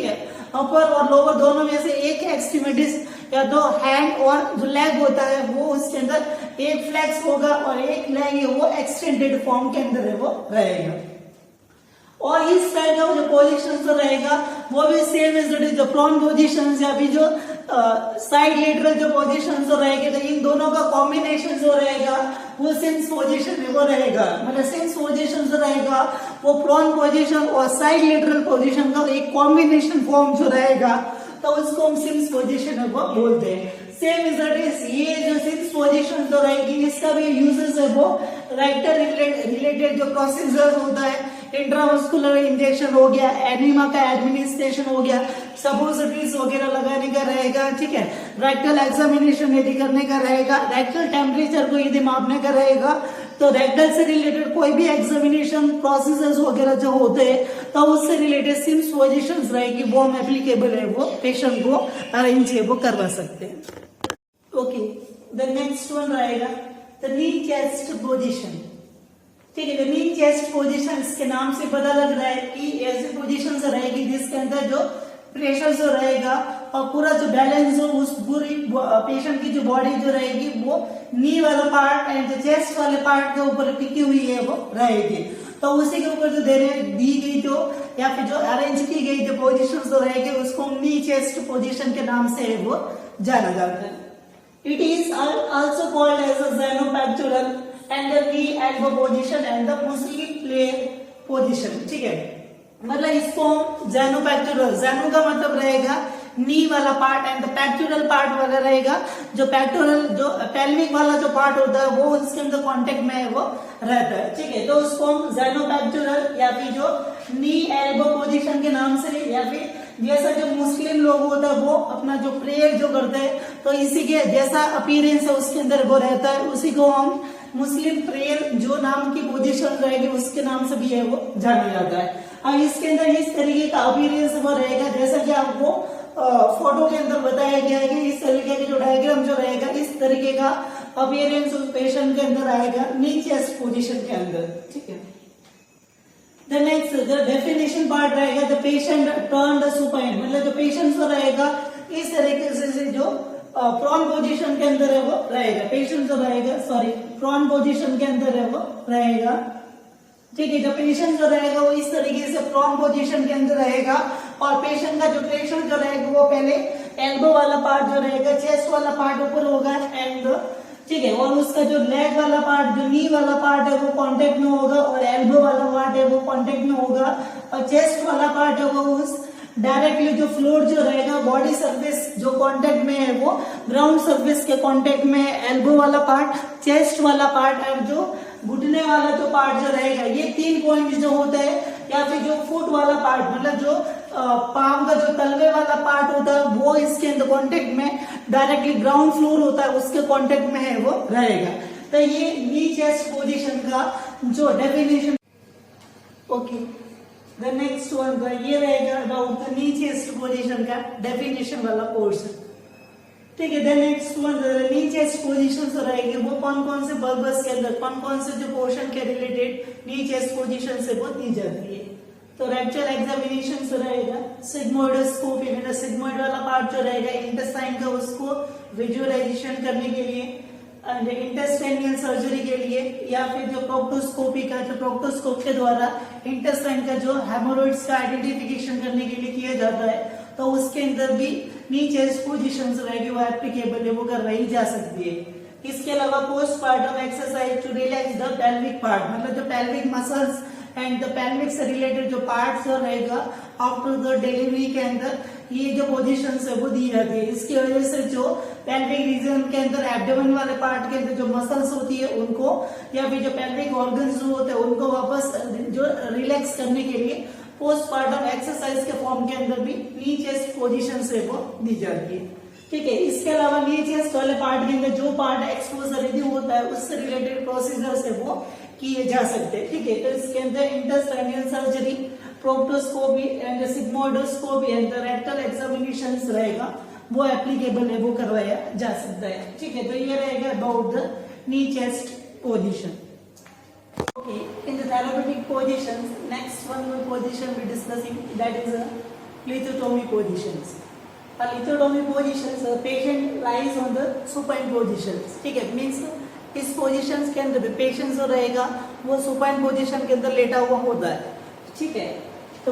अपर और लोअर दोनों में से एक एक्सट्रीमिटीज या दो हैंड और जो लेग होता है वो उसके अंदर एक फ्लेक्स होगा और एक लेग है वो एक्सटेंडेड फॉर्म के अंदर है वो रहेगा. और इस टाइप का जो पोजीशन जो रहेगा वो भी सेम एज इट इज जो प्रॉन पोजीशन या फिर जो साइड लेटरल जो पोजीशन जो रहेगी, तो इन दोनों का कॉम्बिनेशन जो रहेगा वो सिम्स पोजीशन है वो रहेगा. मतलब सिम्स पोजीशन जो रहेगा वो प्रॉन पोजीशन और साइड लेटरल पोजीशन का एक कॉम्बिनेशन फॉर्म जो रहेगा, तो उसको हम सिम्स पोजीशन है वो बोलते हैं. सेम इज इट इज, ये जो सिम्स पोजीशन जो रहेगी इसका भी यूजेस है वो राइटर रिलेटेड जो प्रोसीजर होता है, इंट्रामस्कुलर इंजेक्शन हो गया, एनिमा का एडमिनिस्ट्रेशन हो गया, सपोजिटरीज वगैरह लगाने का रहेगा. ठीक है, रेक्टल एग्जामिनेशन यदि करने का रहेगा, रेक्टल टेम्परेचर को यदि मापने का रहेगा, तो रेक्टल से रिलेटेड कोई भी एग्जामिनेशन प्रोसीजर्स वगैरह जो होते हैं तो उससे रिलेटेड सिम्स पोजीशंस रहेगी वो हम एप्लीकेबल है वो पेशेंट को अरेंज है वो करवा सकते हैं. ओके, द नेक्स्ट वन रहेगा द नी चेस्ट पोजीशन. ठीक है, नी चेस्ट पोजीशन के नाम से पता लग रहा है कि ऐसी पोजीशन रहेगी जिसके अंदर जो प्रेशर जो रहेगा और पूरा जो बैलेंस जो उस पूरी पेशेंट की जो बॉडी जो रहेगी वो नी वाला पार्ट एंड जो चेस्ट वाले पार्ट के ऊपर टिकी हुई है वो रहेगी. तो उसी के ऊपर जो दी गई जो या फिर जो अरेंज की गई जो पोजीशन जो रहेगी उसको नी चेस्ट पोजीशन के नाम से वो जाना जाता है. It is also called as a genupectoral and the knee elbow position and the Muslim plain position. ठीक है, मतलब इसको ज़ेनोपेक्टोरल, ज़ेनो का मतलब रहेगा नी वाला part and the pectoral part वाला रहेगा जो पेक्टोरल जो पेल्विक वाला जो पार्ट होता है वो उसके अंदर कांटेक्ट में है वो रहता है. ठीक है, तो उसको हम ज़ेनोपेक्टोरल या फिर जो नी एल्बो पोजीशन के नाम से या फिर जैसा जो मुस्लिम लोग होता है वो अपना जो प्रेयर जो करते हैं तो इसी के जैसा अपीयरेंस है उसके अंदर वो रहता है, उसी को हम मुस्लिम प्रेयर जो नाम की पोजीशन रहेगी उसके नाम से भी है वो जाना जाता है. अब इसके अंदर इस तरीके का अपीयरेंस वो रहेगा जैसा कि आपको फोटो के अंदर बताया गया है कि इस तरीके का जो डायग्राम जो रहेगा इस तरीके का अपीयरेंस उस पेशेंट के अंदर आएगा नी चेस्ट पोजीशन के अंदर. ठीक है, द नेक्स्ट जो डेफिनेशन पार्ट रहेगा द पेशेंट टर्न्ड सुपाइन, मतलब जो पेशेंट जो रहेगा इस तरीके से जो प्रॉन पोजीशन के अंदर है वो रहेगा, पेशेंट जो रहेगा प्रॉन पोजीशन के अंदर है वो रहेगा. ठीक है, जो पेशेंट जो रहेगा वो इस तरीके से प्रॉन पोजीशन के अंदर रहेगा और पेशेंट का जो प्रेशर जो रहेगा वो पहले एल्बो वाला पार्ट जो रहेगा चेस्ट वाला पार्ट ऊपर होगा एंड ठीक है, और उसका जो लेग वाला पार्ट जो नी वाला पार्ट है वो कांटेक्ट में होगा और एल्बो वाला पार्ट है वो कांटेक्ट में होगा और चेस्ट वाला पार्ट है वो उस डायरेक्टली जो फ्लोर जो रहेगा बॉडी सरफेस जो कांटेक्ट में है वो ग्राउंड सरफेस के कांटेक्ट में है. एल्बो वाला पार्ट, चेस्ट वाला पार्ट और जो घुटने वाला जो पार्ट जो रहेगा ये 3 पॉइंट जो होता है या फिर जो फुट वाला पार्ट मतलब जो पाम का जो तलवे वाला पार्ट होता है वो इसके अंदर कांटेक्ट में डायरेक्टली ग्राउंड फ्लोर होता है उसके कांटेक्ट में है वो रहेगा। तो ये नी चेस्ट पोजीशन का जो definition. Okay, the next one ये रहेगा about the knee chest position का डेफिनेशन वाला पोर्शन। ठीक है, the next one knee chest position रहेगी वो कौन कौन से पर्पस के अंदर कौन कौन से जो पोर्शन के रिलेटेड नी चेस्ट पोजीशन से वो दी जाती है। तो रेक्टल एग्जामिनेशन से रहेगा, सिग्मोइडोस्कोपी मतलब सिग्मोइड वाला पार्ट जो रहेगा इंटेस्टाइन का उसको विजुअलाइजेशन करने के लिए, इंटेस्टाइनल सर्जरी के लिए, या फिर जो प्रोक्टोस्कोपी का जो प्रोक्टोस्कोप के द्वारा इंटेस्टाइन का जो हेमोरॉइड्स का आइडेंटिफिकेशन करने के लिए किया जाता है, तो उसके अंदर भी नी चेस्ट पोजीशन रहेगी वो एप्लीकेबल है, वो करवाई जा सकती है। इसके अलावा postmortem exercise to relax the pelvic part मतलब जो pelvic muscles and the pelvic से रिलेटेड जो पार्ट्स जो रहेगा आफ्टर द डिलीवरी के अंदर ये जो पोजीशंस है वो दी जाती है। इसकी वजह से जो पेल्विक रीजन के अंदर एब्डोमेन वाले पार्ट के अंदर जो मसल्स होती है उनको या फिर जो पेल्विक ऑर्गन्स जो होते हैं उनको वापस जो रिलैक्स करने के लिए पोस्टमार्टम एक्सरसाइज के फॉर्म के अंदर भी नी चेस्ट पोजीशन है वो दी जाती है। ठीक है, इसके अलावा नी चेस्ट वाले पार्ट के अंदर जो पार्ट एक्सपोजर यदि होता है उससे रिलेटेड प्रोसीजर से वो किए जा सकते हैं। ठीक है, तो इसके अंदर intestinal surgery, proctoscopy and sigmoidoscopy and rectal examination रहेगा वो एप्लीकेबल है, वो करवाया जा सकता है। ठीक है, तो ये रहेगा about the knee chest position. Okay, in the therapeutic positions next one position we discussing that is lithotomy positions. A lithotomy positions patient lies on the supine positions. ठीक है, मीन्स इस पोजीशंस के अंदर पेशेंट जो रहेगा वो supine position के अंदर लेटा हुआ होता है। ठीक है, तो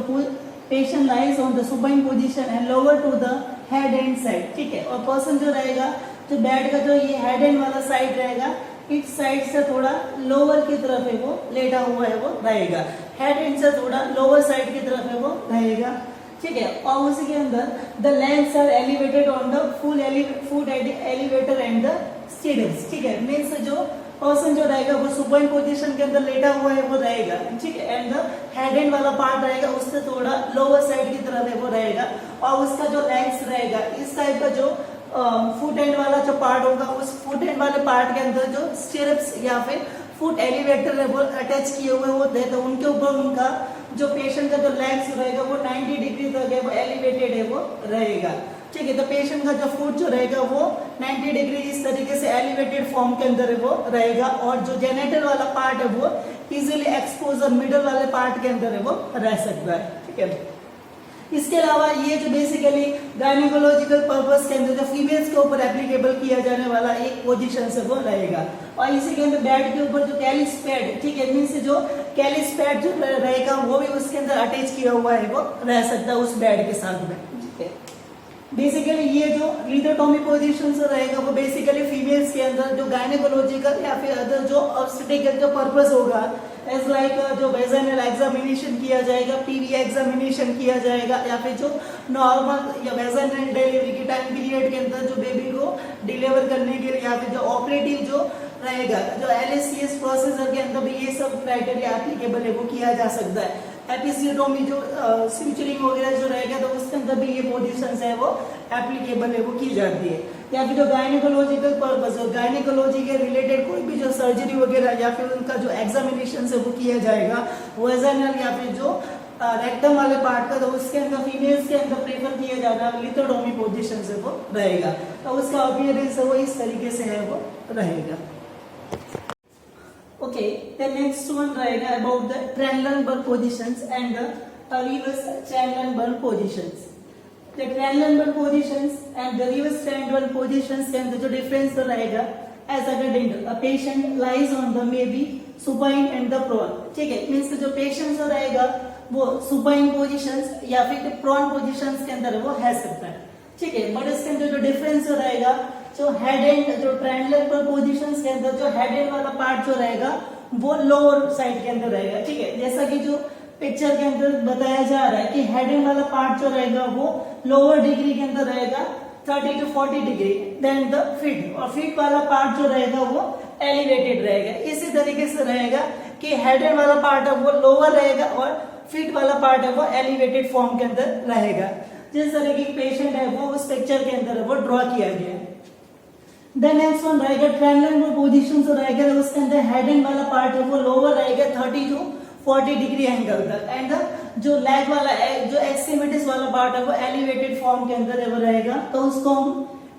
patient lies on the supine position and lower to the head end side. ठीक है, और पर्सन जो रहेगा जो बेड का जो ये हेड एंड वाला साइड रहेगा इस साइड से थोड़ा लोअर की तरफ है वो लेटा हुआ है वो रहेगा, हेड एंड से थोड़ा लोअर साइड की तरफ है वो रहेगा। ठीक है, और उसी के अंदर the legs are elevated on the foot elevator and the stirrups. ठीक है, मीन्स जो पर्सन जो रहेगा वो सुपाइन पोजीशन के अंदर लेटा हुआ है वो रहेगा। ठीक है, एंड द हेड एंड वाला पार्ट रहेगा उससे थोड़ा लोअर साइड की तरफ है वो रहेगा, और उसका जो लेग्स रहेगा इस टाइप का जो फुट एंड वाला जो पार्ट होगा उस फुट एंड वाले पार्ट के अंदर जो स्टिरप्स या फिर फुट एलिवेटर है वो अटैच किए हुए होते हैं, तो उनके ऊपर उनका जो पेशेंट का जो लेग्स रहेगा वो 90 डिग्री तक है वो एलिवेटेड है वो रहेगा। ठीक है, तो पेशेंट का जो फुट जो रहेगा वो 90 डिग्री इस तरीके से एलिवेटेड फॉर्म के अंदर है वो रहेगा, और जो जेनेटल वाला पार्ट है वो इजीली एक्सपोजर मिडल वाले पार्ट के अंदर है वो रह सकता है। ठीक है, इसके अलावा ये जो बेसिकली गायनेकोलॉजिकल पर्पस के अंदर जो फीमेल्स के ऊपर एप्लीकेबल किया जाने वाला एक पोजीशन से वो रहेगा, और इसी के अंदर बेड के ऊपर जो कैलिस पैड, ठीक है, मीन्स जो कैलिस पैड जो रहेगा वो भी उसके अंदर अटैच किया हुआ है वो रह सकता है उस बेड के साथ में। ठीक है, बेसिकली ये जो लिथोटोमी पोजीशन से रहेगा वो बेसिकली फीमेल्स के अंदर जो गायनेकोलॉजिकल या फिर अदर जो ऑब्स्टेटिकल जो पर्पस होगा एज लाइक जो वेजाइनल एग्जामिनेशन किया जाएगा, पीवी एग्जामिनेशन किया जाएगा, या फिर जो नॉर्मल या वेजाइनल डिलीवरी के टाइम पीरियड के अंदर जो बेबी को डिलीवर करने के लिए, या फिर जो ऑपरेटिव जो रहेगा जो LSCS प्रोसीजर के अंदर भी ये सब क्राइटेरिया एप्लीकेबल है वो किया जा सकता है। एपिसियोटोमी जो स्यूचरिंग वगैरह जो रहेगा तो उसके अंदर भी ये पोजीशंस है वो एप्लीकेबल है वो की जाती है, या फिर जो गायनेकोलॉजिकल पर्पस और गायनेकोलॉजी के रिलेटेड कोई भी जो सर्जरी वगैरह या फिर उनका जो एग्जामिनेशन है वो किया जाएगा वेजाइनल या फिर जो रेक्टम वाले पार्ट का, तो उसके अंदर फीमेल्स के अंदर प्रेफर किया जाना लिथोटोमी पोजीशन से वो रहेगा, तो उसका अपीयरेंस है वो इस तरीके से है वो रहेगा। Okay, the next one रहेगा about the Trendelenburg positions and the reverse Trendelenburg positions. The Trendelenburg positions and the reverse Trendelenburg positions के अंदर जो difference तो रहेगा as according a patient lies on the maybe supine and the prone. ठीक है, means जो patient जो रहेगा वो supine positions या फिर prone positions के अंदर वो है सकता है। ठीक है, बट इसके अंदर जो डिफरेंस जो रहेगा जो हेड एंड जो ट्रायंगुलर पोजीशंस के अंदर जो हेड एंड वाला पार्ट जो रहेगा वो लोअर साइड के अंदर रहेगा। ठीक है, जैसा कि जो पिक्चर के अंदर बताया जा रहा है कि हेड एंड वाला पार्ट जो रहेगा वो लोअर डिग्री के अंदर रहेगा 30 to 40 degree then the feet, और फीट वाला पार्ट जो रहेगा वो एलिवेटेड रहेगा। इसी तरीके से रहेगा कि हेड एंड वाला पार्ट है वो लोअर रहेगा और फीट वाला पार्ट है वो एलिवेटेड फॉर्म के अंदर रहेगा। जिस तरह की पेशेंट है वो उस पिक्चर के अंदर वो ड्रॉ किया गया है। देन नेक्स्ट वन रहेगा ट्रायंगुलर पोजीशन जो रहेगा उसके अंदर हेड एंड वाला पार्ट है वो लोअर रहेगा 30 to 40 डिग्री एंगल तक, एंड जो लेग वाला जो एक्सट्रीमिटीज वाला पार्ट है वो एलिवेटेड फॉर्म के अंदर वो रहेगा, तो उसको हम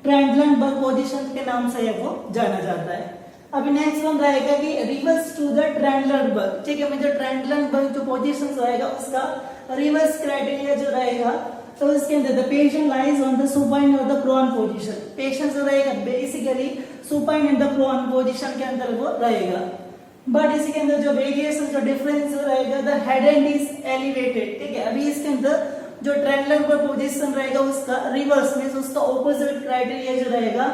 ट्रायंगुलर बर्ग पोजीशन के नाम से वो जाना जाता है। अभी नेक्स्ट वन रहेगा कि रिवर्स टू द ट्रायंगुलर बर्ग, ठीक है। मैं जो ट्रायंगुलर बर्ग जो पोजीशन रहेगा उसका रिवर्स क्राइटेरिया जो रहेगा, तो इसके अंदर the patient lies on the supine और द प्रोन पोजीशन, पेशेंट जो रहेगा basically supine and the prone position के अंदर वो रहेगा, बट इसके अंदर जो वेरिएशन जो डिफरेंस रहेगा the head and is elevated, ठीक है। अभी इसके अंदर जो ट्रायंगुलर पोजीशन रहेगा उसका रिवर्स में उसका ऑपोजिट क्राइटेरिया जो रहेगा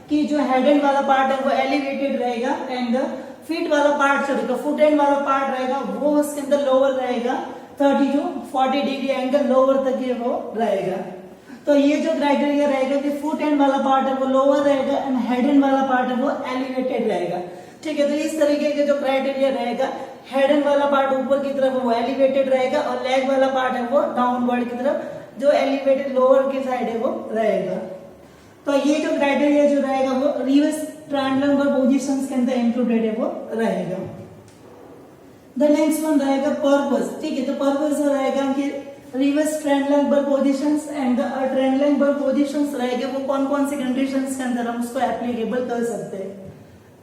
कि जो हेड एंड वाला पार्ट है वो एलिवेटेड रहेगा, एंड फीट वाला पार्ट जो रहेगा फुट एंड वाला पार्ट रहेगा वो उसके अंदर लोअर रहेगा, 30 to 40 डिग्री एंगल लोअर तक ये वो रहेगा। तो ये जो क्राइटेरिया रहेगा कि फुट एंड वाला पार्ट है वो लोअर रहेगा एंड हेड एंड वाला पार्ट है वो एलिवेटेड रहेगा, ठीक है। तो इस तरीके के जो क्राइटेरिया रहेगा, हेड एंड वाला पार्ट ऊपर की तरफ वो एलिवेटेड रहेगा और लेग वाला पार्ट है वो डाउनवर्ड की तरफ जो एलिवेटेड लोअर की साइड है वो रहेगा। तो ये जो क्राइटेरिया जो रहेगा वो रिवर्स ट्रायंगुलर पोजीशंस के अंदर इंक्लूडेड है वो रहेगा। द नेक्स्ट वन रहेगा पर्पस, ठीक है। तो पर्पस रहेगा कि reverse triangular positions and triangular positions रहेगा वो कौन कौन सी कंडीशंस के अंदर हम उसको एप्लीकेबल कर सकते हैं।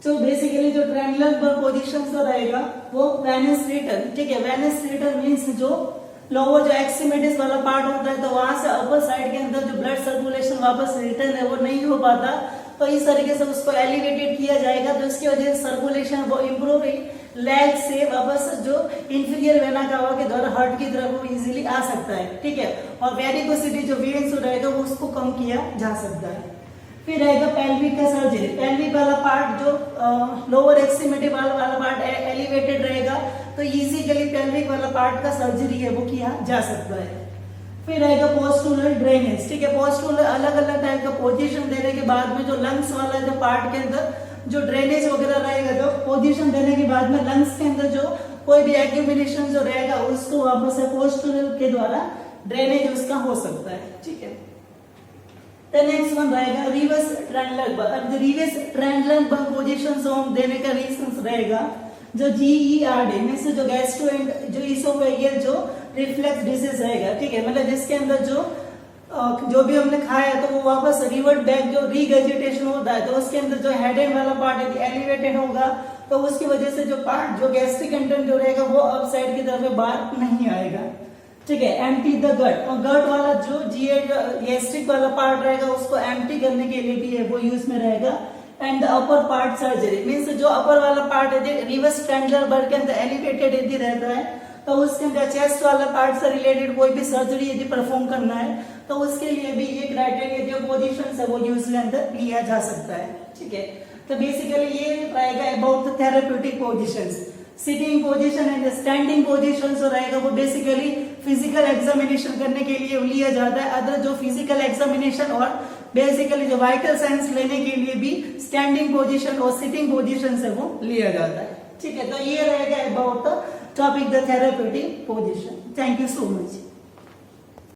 तो बेसिकली जो ट्रायंगुलर पोजीशंस रहेगा वो वेनिस रिटर्न, ठीक है। वेनिस रिटर्न मींस जो लोअर जो एक्सट्रीमिटीज वाला पार्ट होता है तो वहां से अपर साइड के अंदर जो ब्लड सर्कुलेशन वापस रिटर्न है वो नहीं हो पाता, तो इस तरीके से उसको एलिवेटेड किया जाएगा, तो इसकी वजह से सर्कुलेशन वो इम्प्रूव लेग से वापस जो इंफीरियर वेना कावा के द्वारा हार्ट की तरफ वो इजीली आ सकता है, ठीक है। और वेरिकोसिटी जो वेन्स रहेगा वो उसको कम किया जा सकता है। फिर रहेगा पेल्विक का सर्जरी, पेल्विक वाला पार्ट जो लोअर एक्सट्रीमिटी वाला पार्ट एलिवेटेड रहेगा तो इजीली पेल्विक वाला पार्ट का सर्जरी है वो किया जा सकता है। फिर रहेगा पोस्टुरल ड्रेनेज, ठीक है। पोस्टुरल अलग अलग टाइप का पोजीशन देने के बाद में जो लंग्स वाला जो पार्ट के अंदर जो ड्रेनेज वगैरह रहेगा, तो पोजीशन देने के बाद में लंग्स के अंदर जो कोई भी एक्यूमुलेशन जो रहेगा उसको वापस से पोस्टुरल के द्वारा ड्रेनेज उसका हो सकता है, ठीक है। The next one रहेगा रिवर्स ट्रायंगुलर बर्ग। अब रिवर्स ट्रायंगुलर बर्ग पोजीशन जो हम देने का रीजन रहेगा जो GERD में से जो गैस्ट्रो एंड जो इसोफेगियल जो रिफ्लेक्स डिजीज रहेगा, ठीक है। मतलब जिसके अंदर जो भी हमने खाया तो वो वापस रिवर्ट बैक जो रीगर्जिटेशन होता है, तो उसके अंदर जो हेड एंड वाला पार्ट यदि एलिवेटेड होगा तो उसकी वजह से जो पार्ट जो गैस्ट्रिक कंटेंट जो रहेगा वो अप साइड की तरफ बाहर नहीं आएगा, ठीक है। एम्प्टी द गट, और गट वाला जो गैस्ट्रिक वाला पार्ट रहेगा उसको एम्प्टी करने के लिए भी है वो यूज में रहेगा। And upper part surgery means जो अपर वाला पार्ट है रिवर्स ट्रायंगुलर बर्ग के अंदर एलिवेटेड यदि रहता है तो उसके अंदर चेस्ट वाला पार्ट से रिलेटेड कोई भी सर्जरी यदि परफॉर्म करना है तो उसके लिए भी ये क्राइटेरिया जो पोजीशन है वो यूज के अंदर लिया जा सकता है, ठीक है। तो बेसिकली ये रहेगा about the therapeutic positions. Sitting position and standing position जो रहेगा वो बेसिकली फिजिकल एग्जामिनेशन करने के लिए लिया जाता है। अदर जो फिजिकल एग्जामिनेशन और बेसिकली जो वाइटल साइंस लेने के लिए भी स्टैंडिंग पोजीशन और सिटिंग पोजीशन से वो लिया जाता है, ठीक है। तो ये रहेगा about the topic the therapeutic position. Thank you so much.